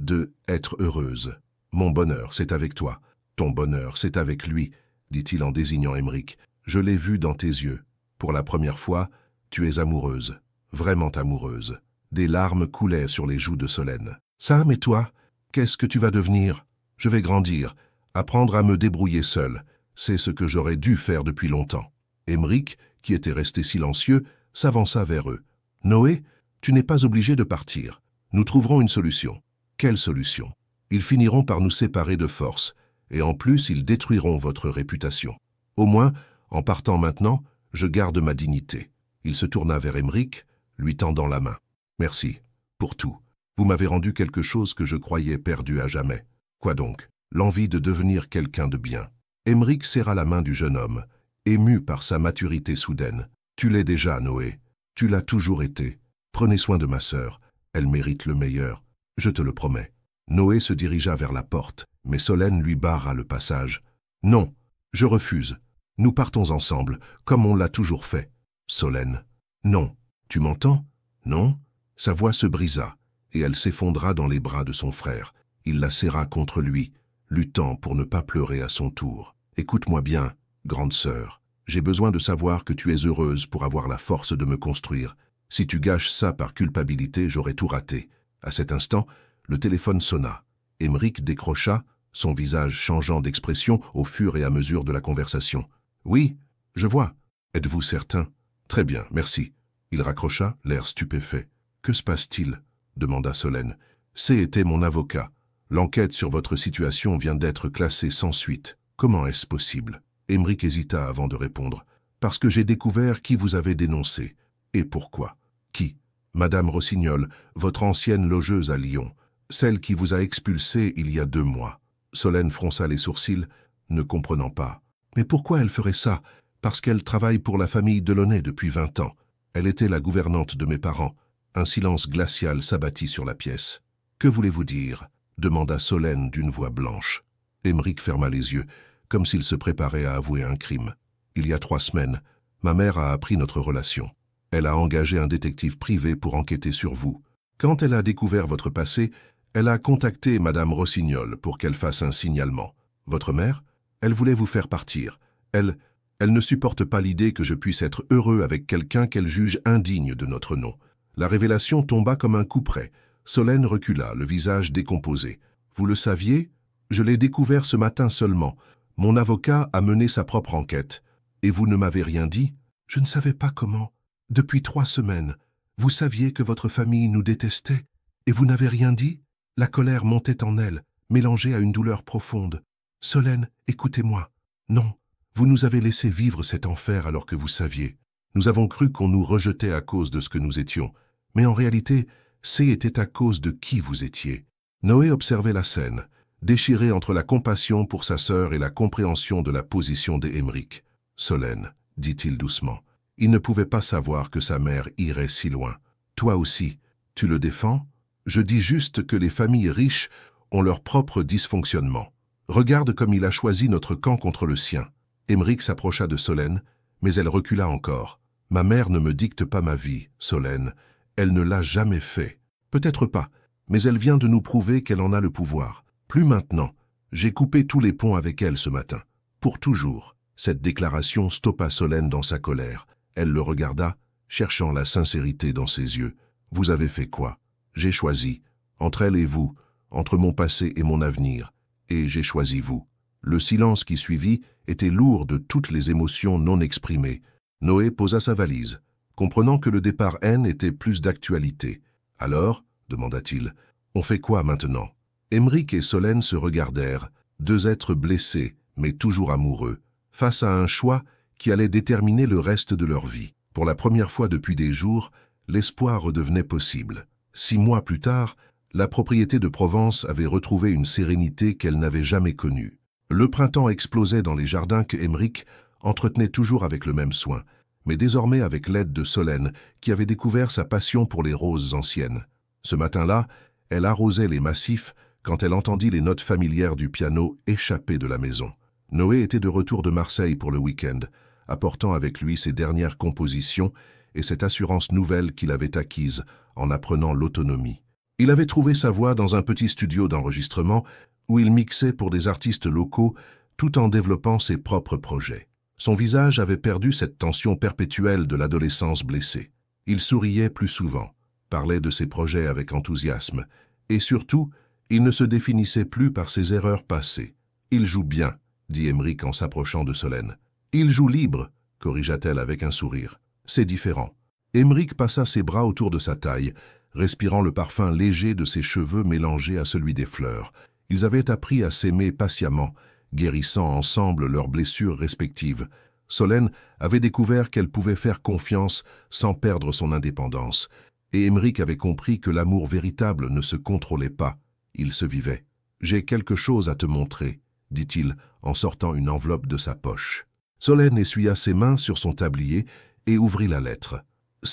être heureuse. Mon bonheur, c'est avec toi. Ton bonheur, c'est avec lui, dit-il en désignant Aymeric. Je l'ai vu dans tes yeux. Pour la première fois, tu es amoureuse, vraiment amoureuse. » Des larmes coulaient sur les joues de Solène. « Sam, et toi? Qu'est-ce que tu vas devenir? Je vais grandir, apprendre à me débrouiller seul. C'est ce que j'aurais dû faire depuis longtemps. » Aymeric, qui était resté silencieux, s'avança vers eux. « Noé, tu n'es pas obligé de partir. Nous trouverons une solution. » « Quelle solution? Ils finiront par nous séparer de force, et en plus ils détruiront votre réputation. Au moins, en partant maintenant, je garde ma dignité. » Il se tourna vers Aymeric, lui tendant la main. « Merci, pour tout. Vous m'avez rendu quelque chose que je croyais perdu à jamais. » « Quoi donc? L'envie de devenir quelqu'un de bien. » Aymeric serra la main du jeune homme, ému par sa maturité soudaine. « Tu l'es déjà, Noé. Tu l'as toujours été. Prenez soin de ma sœur. Elle mérite le meilleur. Je te le promets. » Noé se dirigea vers la porte, mais Solène lui barra le passage. « Non, je refuse. Nous partons ensemble, comme on l'a toujours fait. » Solène. « Non. Tu m'entends? Non ?» Sa voix se brisa, et elle s'effondra dans les bras de son frère. Il la serra contre lui, luttant pour ne pas pleurer à son tour. « Écoute-moi bien, grande sœur. J'ai besoin de savoir que tu es heureuse pour avoir la force de me construire. Si tu gâches ça par culpabilité, j'aurai tout raté. » À cet instant, le téléphone sonna. Aymeric décrocha, son visage changeant d'expression au fur et à mesure de la conversation. « Oui, je vois. Êtes-vous certain? Très bien, merci. » Il raccrocha, l'air stupéfait. « Que se passe-t-il? » demanda Solène. « C'était mon avocat. L'enquête sur votre situation vient d'être classée sans suite. Comment est-ce possible? » Aymeric hésita avant de répondre. « Parce que j'ai découvert qui vous avez dénoncé. Et pourquoi? » « Qui? » « Madame Rossignol, votre ancienne logeuse à Lyon. Celle qui vous a expulsé il y a 2 mois. » Solène fronça les sourcils, ne comprenant pas. « Mais pourquoi elle ferait ça? Parce qu'elle travaille pour la famille Delaunay depuis 20 ans. Elle était la gouvernante de mes parents. » Un silence glacial s'abattit sur la pièce. « Que voulez-vous dire ?» demanda Solène d'une voix blanche. Aymeric ferma les yeux, comme s'il se préparait à avouer un crime. « Il y a 3 semaines, ma mère a appris notre relation. Elle a engagé un détective privé pour enquêter sur vous. Quand elle a découvert votre passé, elle a contacté Madame Rossignol pour qu'elle fasse un signalement. Votre mère, elle voulait vous faire partir. Elle ne supporte pas l'idée que je puisse être heureux avec quelqu'un qu'elle juge indigne de notre nom. » La révélation tomba comme un coup près. Solène recula, le visage décomposé. « Vous le saviez? Je l'ai découvert ce matin seulement. Mon avocat a mené sa propre enquête. Et vous ne m'avez rien dit? » « Je ne savais pas comment. Depuis 3 semaines, vous saviez que votre famille nous détestait, et vous n'avez rien dit? » La colère montait en elle, mélangée à une douleur profonde. « Solène, écoutez-moi. Non, vous nous avez laissé vivre cet enfer alors que vous saviez. Nous avons cru qu'on nous rejetait à cause de ce que nous étions. Mais en réalité, c'était à cause de qui vous étiez. » Noé observait la scène, déchiré entre la compassion pour sa sœur et la compréhension de la position d'Aymeric. « Solène, dit-il doucement, il ne pouvait pas savoir que sa mère irait si loin. Toi aussi, tu le défends? Je dis juste que les familles riches ont leur propre dysfonctionnement. Regarde comme il a choisi notre camp contre le sien. » Aymeric s'approcha de Solène, mais elle recula encore. « Ma mère ne me dicte pas ma vie, Solène. Elle ne l'a jamais fait. Peut-être pas, mais elle vient de nous prouver qu'elle en a le pouvoir. Plus maintenant. J'ai coupé tous les ponts avec elle ce matin. Pour toujours. » Cette déclaration stoppa Solène dans sa colère. Elle le regarda, cherchant la sincérité dans ses yeux. « Vous avez fait quoi? » « J'ai choisi. Entre elle et vous, entre mon passé et mon avenir. Et j'ai choisi vous. » Le silence qui suivit était lourd de toutes les émotions non exprimées. Noé posa sa valise, comprenant que le départ N était plus d'actualité. « Alors, demanda-t-il, on fait quoi maintenant ?» Aymeric et Solène se regardèrent, 2 êtres blessés, mais toujours amoureux, face à un choix qui allait déterminer le reste de leur vie. Pour la première fois depuis des jours, l'espoir redevenait possible. 6 mois plus tard, la propriété de Provence avait retrouvé une sérénité qu'elle n'avait jamais connue. Le printemps explosait dans les jardins que Aymeric entretenait toujours avec le même soin, mais désormais avec l'aide de Solène, qui avait découvert sa passion pour les roses anciennes. Ce matin-là, elle arrosait les massifs quand elle entendit les notes familières du piano échapper de la maison. Noé était de retour de Marseille pour le week-end, apportant avec lui ses dernières compositions et cette assurance nouvelle qu'il avait acquise en apprenant l'autonomie. Il avait trouvé sa voix dans un petit studio d'enregistrement où il mixait pour des artistes locaux tout en développant ses propres projets. Son visage avait perdu cette tension perpétuelle de l'adolescence blessée. Il souriait plus souvent, parlait de ses projets avec enthousiasme, et surtout, il ne se définissait plus par ses erreurs passées. « Il joue bien », dit Aymeric en s'approchant de Solène. « Il joue libre », corrigea-t-elle avec un sourire. « C'est différent. » Aymeric passa ses bras autour de sa taille, respirant le parfum léger de ses cheveux mélangés à celui des fleurs. Ils avaient appris à s'aimer patiemment, guérissant ensemble leurs blessures respectives. Solène avait découvert qu'elle pouvait faire confiance sans perdre son indépendance, et Aymeric avait compris que l'amour véritable ne se contrôlait pas, il se vivait. « J'ai quelque chose à te montrer », dit-il en sortant une enveloppe de sa poche. Solène essuya ses mains sur son tablier et ouvrit la lettre.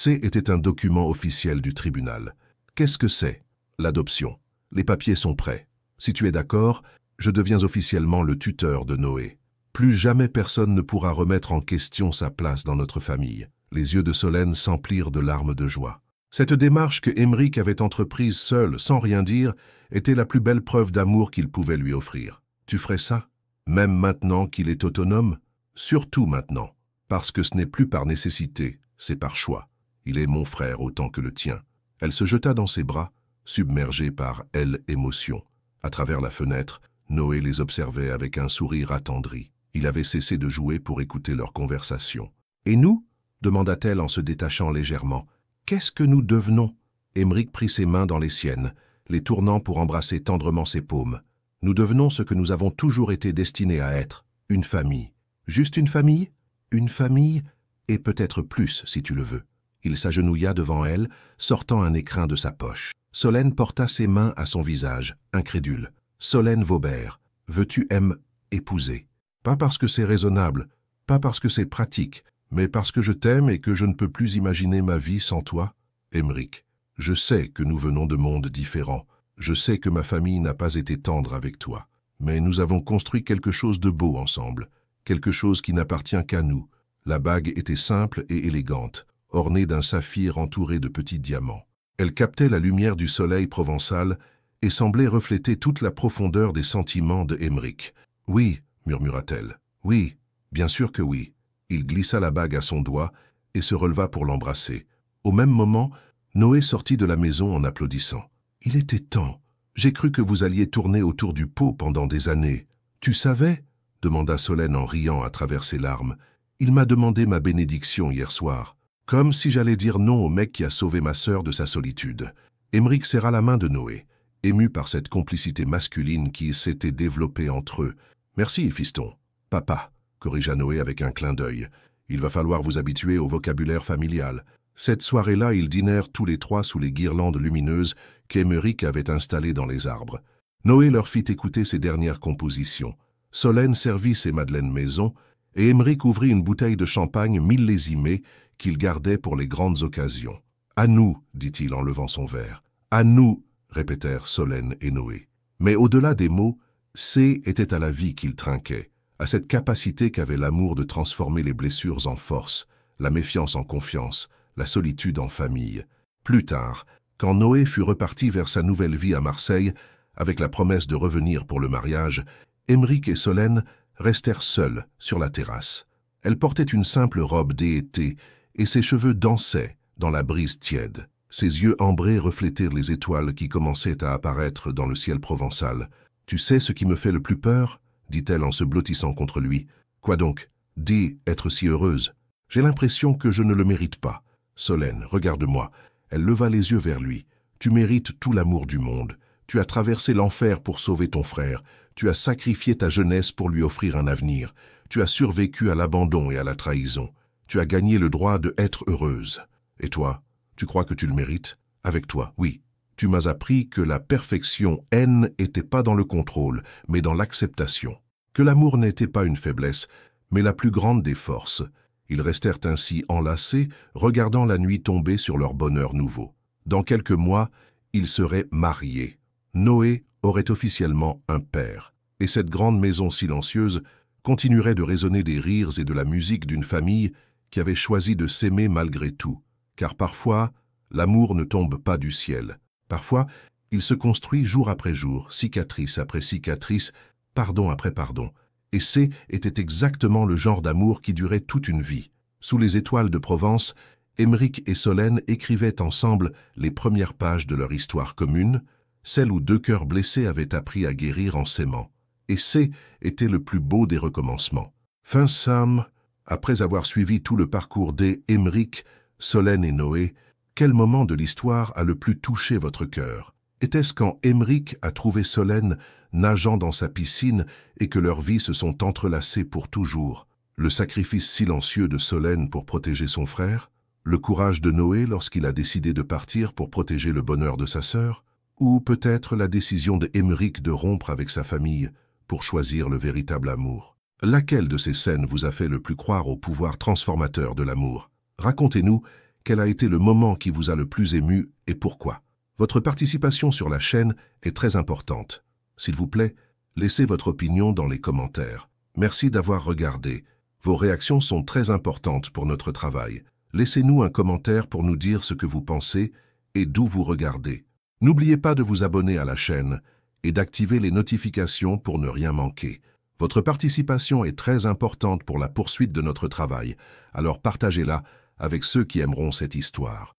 Était un document officiel du tribunal. « Qu'est-ce que c'est ?»« L'adoption. Les papiers sont prêts. Si tu es d'accord, je deviens officiellement le tuteur de Noé. Plus jamais personne ne pourra remettre en question sa place dans notre famille. » Les yeux de Solène s'emplirent de larmes de joie. Cette démarche que Aymeric avait entreprise seul, sans rien dire, était la plus belle preuve d'amour qu'il pouvait lui offrir. « Tu ferais ça? Même maintenant qu'il est autonome? Surtout maintenant, parce que ce n'est plus par nécessité, c'est par choix. Il est mon frère autant que le tien. » Elle se jeta dans ses bras, submergée par émotion. À travers la fenêtre, Noé les observait avec un sourire attendri. Il avait cessé de jouer pour écouter leur conversation. « Et nous ?» demanda-t-elle en se détachant légèrement. « Qu'est-ce que nous devenons ?» Aymeric prit ses mains dans les siennes, les tournant pour embrasser tendrement ses paumes. « Nous devenons ce que nous avons toujours été destinés à être, une famille. Juste une famille? Une famille, et peut-être plus, si tu le veux. » Il s'agenouilla devant elle, sortant un écrin de sa poche. Solène porta ses mains à son visage, incrédule. « Solène Vaubert, veux-tu épouser? Pas parce que c'est raisonnable, pas parce que c'est pratique, mais parce que je t'aime et que je ne peux plus imaginer ma vie sans toi? Aymeric, je sais que nous venons de mondes différents. Je sais que ma famille n'a pas été tendre avec toi. Mais nous avons construit quelque chose de beau ensemble, quelque chose qui n'appartient qu'à nous. La bague était simple et élégante, ornée d'un saphir entouré de petits diamants. Elle captait la lumière du soleil provençal et semblait refléter toute la profondeur des sentiments de Aymeric. « Oui, » murmura-t-elle. « Oui, bien sûr que oui. » Il glissa la bague à son doigt et se releva pour l'embrasser. Au même moment, Noé sortit de la maison en applaudissant. « Il était temps. J'ai cru que vous alliez tourner autour du pot pendant des années. »« Tu savais ?» demanda Solène en riant à travers ses larmes. « Il m'a demandé ma bénédiction hier soir. Comme si j'allais dire non au mec qui a sauvé ma sœur de sa solitude. » Aymeric serra la main de Noé, ému par cette complicité masculine qui s'était développée entre eux. « Merci, fiston. »« Papa », corrigea Noé avec un clin d'œil. « Il va falloir vous habituer au vocabulaire familial. » Cette soirée-là, ils dînèrent tous les trois sous les guirlandes lumineuses qu'Aymeric avait installées dans les arbres. Noé leur fit écouter ses dernières compositions. Solène servit ses madeleines maison, et Aymeric ouvrit une bouteille de champagne millésimée qu'il gardait pour les grandes occasions. « À nous », dit-il en levant son verre. « À nous », répétèrent Solène et Noé. Mais au-delà des mots, était à la vie qu'il trinquait, à cette capacité qu'avait l'amour de transformer les blessures en force, la méfiance en confiance, la solitude en famille. Plus tard, quand Noé fut reparti vers sa nouvelle vie à Marseille, avec la promesse de revenir pour le mariage, Aymeric et Solène restèrent seuls sur la terrasse. Elle portait une simple robe d'été et ses cheveux dansaient dans la brise tiède. Ses yeux ambrés reflétèrent les étoiles qui commençaient à apparaître dans le ciel provençal. « Tu sais ce qui me fait le plus peur ?» dit-elle en se blottissant contre lui. « Quoi donc? Dis, être si heureuse. J'ai l'impression que je ne le mérite pas. Solène, regarde-moi. » Elle leva les yeux vers lui. « Tu mérites tout l'amour du monde. Tu as traversé l'enfer pour sauver ton frère. Tu as sacrifié ta jeunesse pour lui offrir un avenir. Tu as survécu à l'abandon et à la trahison. Tu as gagné le droit de être heureuse. Et toi, tu crois que tu le mérites? Avec toi, oui. Tu m'as appris que la perfection n'était pas dans le contrôle, mais dans l'acceptation. Que l'amour n'était pas une faiblesse, mais la plus grande des forces. » Ils restèrent ainsi enlacés, regardant la nuit tomber sur leur bonheur nouveau. Dans quelques mois, ils seraient mariés. Noé aurait officiellement un père, et cette grande maison silencieuse continuerait de résonner des rires et de la musique d'une famille qui avait choisi de s'aimer malgré tout. Car parfois, l'amour ne tombe pas du ciel. Parfois, il se construit jour après jour, cicatrice après cicatrice, pardon après pardon. Et était exactement le genre d'amour qui durait toute une vie. Sous les étoiles de Provence, Émeric et Solène écrivaient ensemble les premières pages de leur histoire commune, celle où deux cœurs blessés avaient appris à guérir en s'aimant. Et était le plus beau des recommencements. Fin Sam, après avoir suivi tout le parcours d'Émeric, Solène et Noé, quel moment de l'histoire a le plus touché votre cœur? Était-ce quand Émeric a trouvé Solène nageant dans sa piscine et que leurs vies se sont entrelacées pour toujours? Le sacrifice silencieux de Solène pour protéger son frère? Le courage de Noé lorsqu'il a décidé de partir pour protéger le bonheur de sa sœur? Ou peut-être la décision d'Émeric de rompre avec sa famille pour choisir le véritable amour? Laquelle de ces scènes vous a fait le plus croire au pouvoir transformateur de l'amour? Racontez-nous quel a été le moment qui vous a le plus ému et pourquoi. Votre participation sur la chaîne est très importante. S'il vous plaît, laissez votre opinion dans les commentaires. Merci d'avoir regardé. Vos réactions sont très importantes pour notre travail. Laissez-nous un commentaire pour nous dire ce que vous pensez et d'où vous regardez. N'oubliez pas de vous abonner à la chaîne et d'activer les notifications pour ne rien manquer. Votre participation est très importante pour la poursuite de notre travail, alors partagez-la avec ceux qui aimeront cette histoire.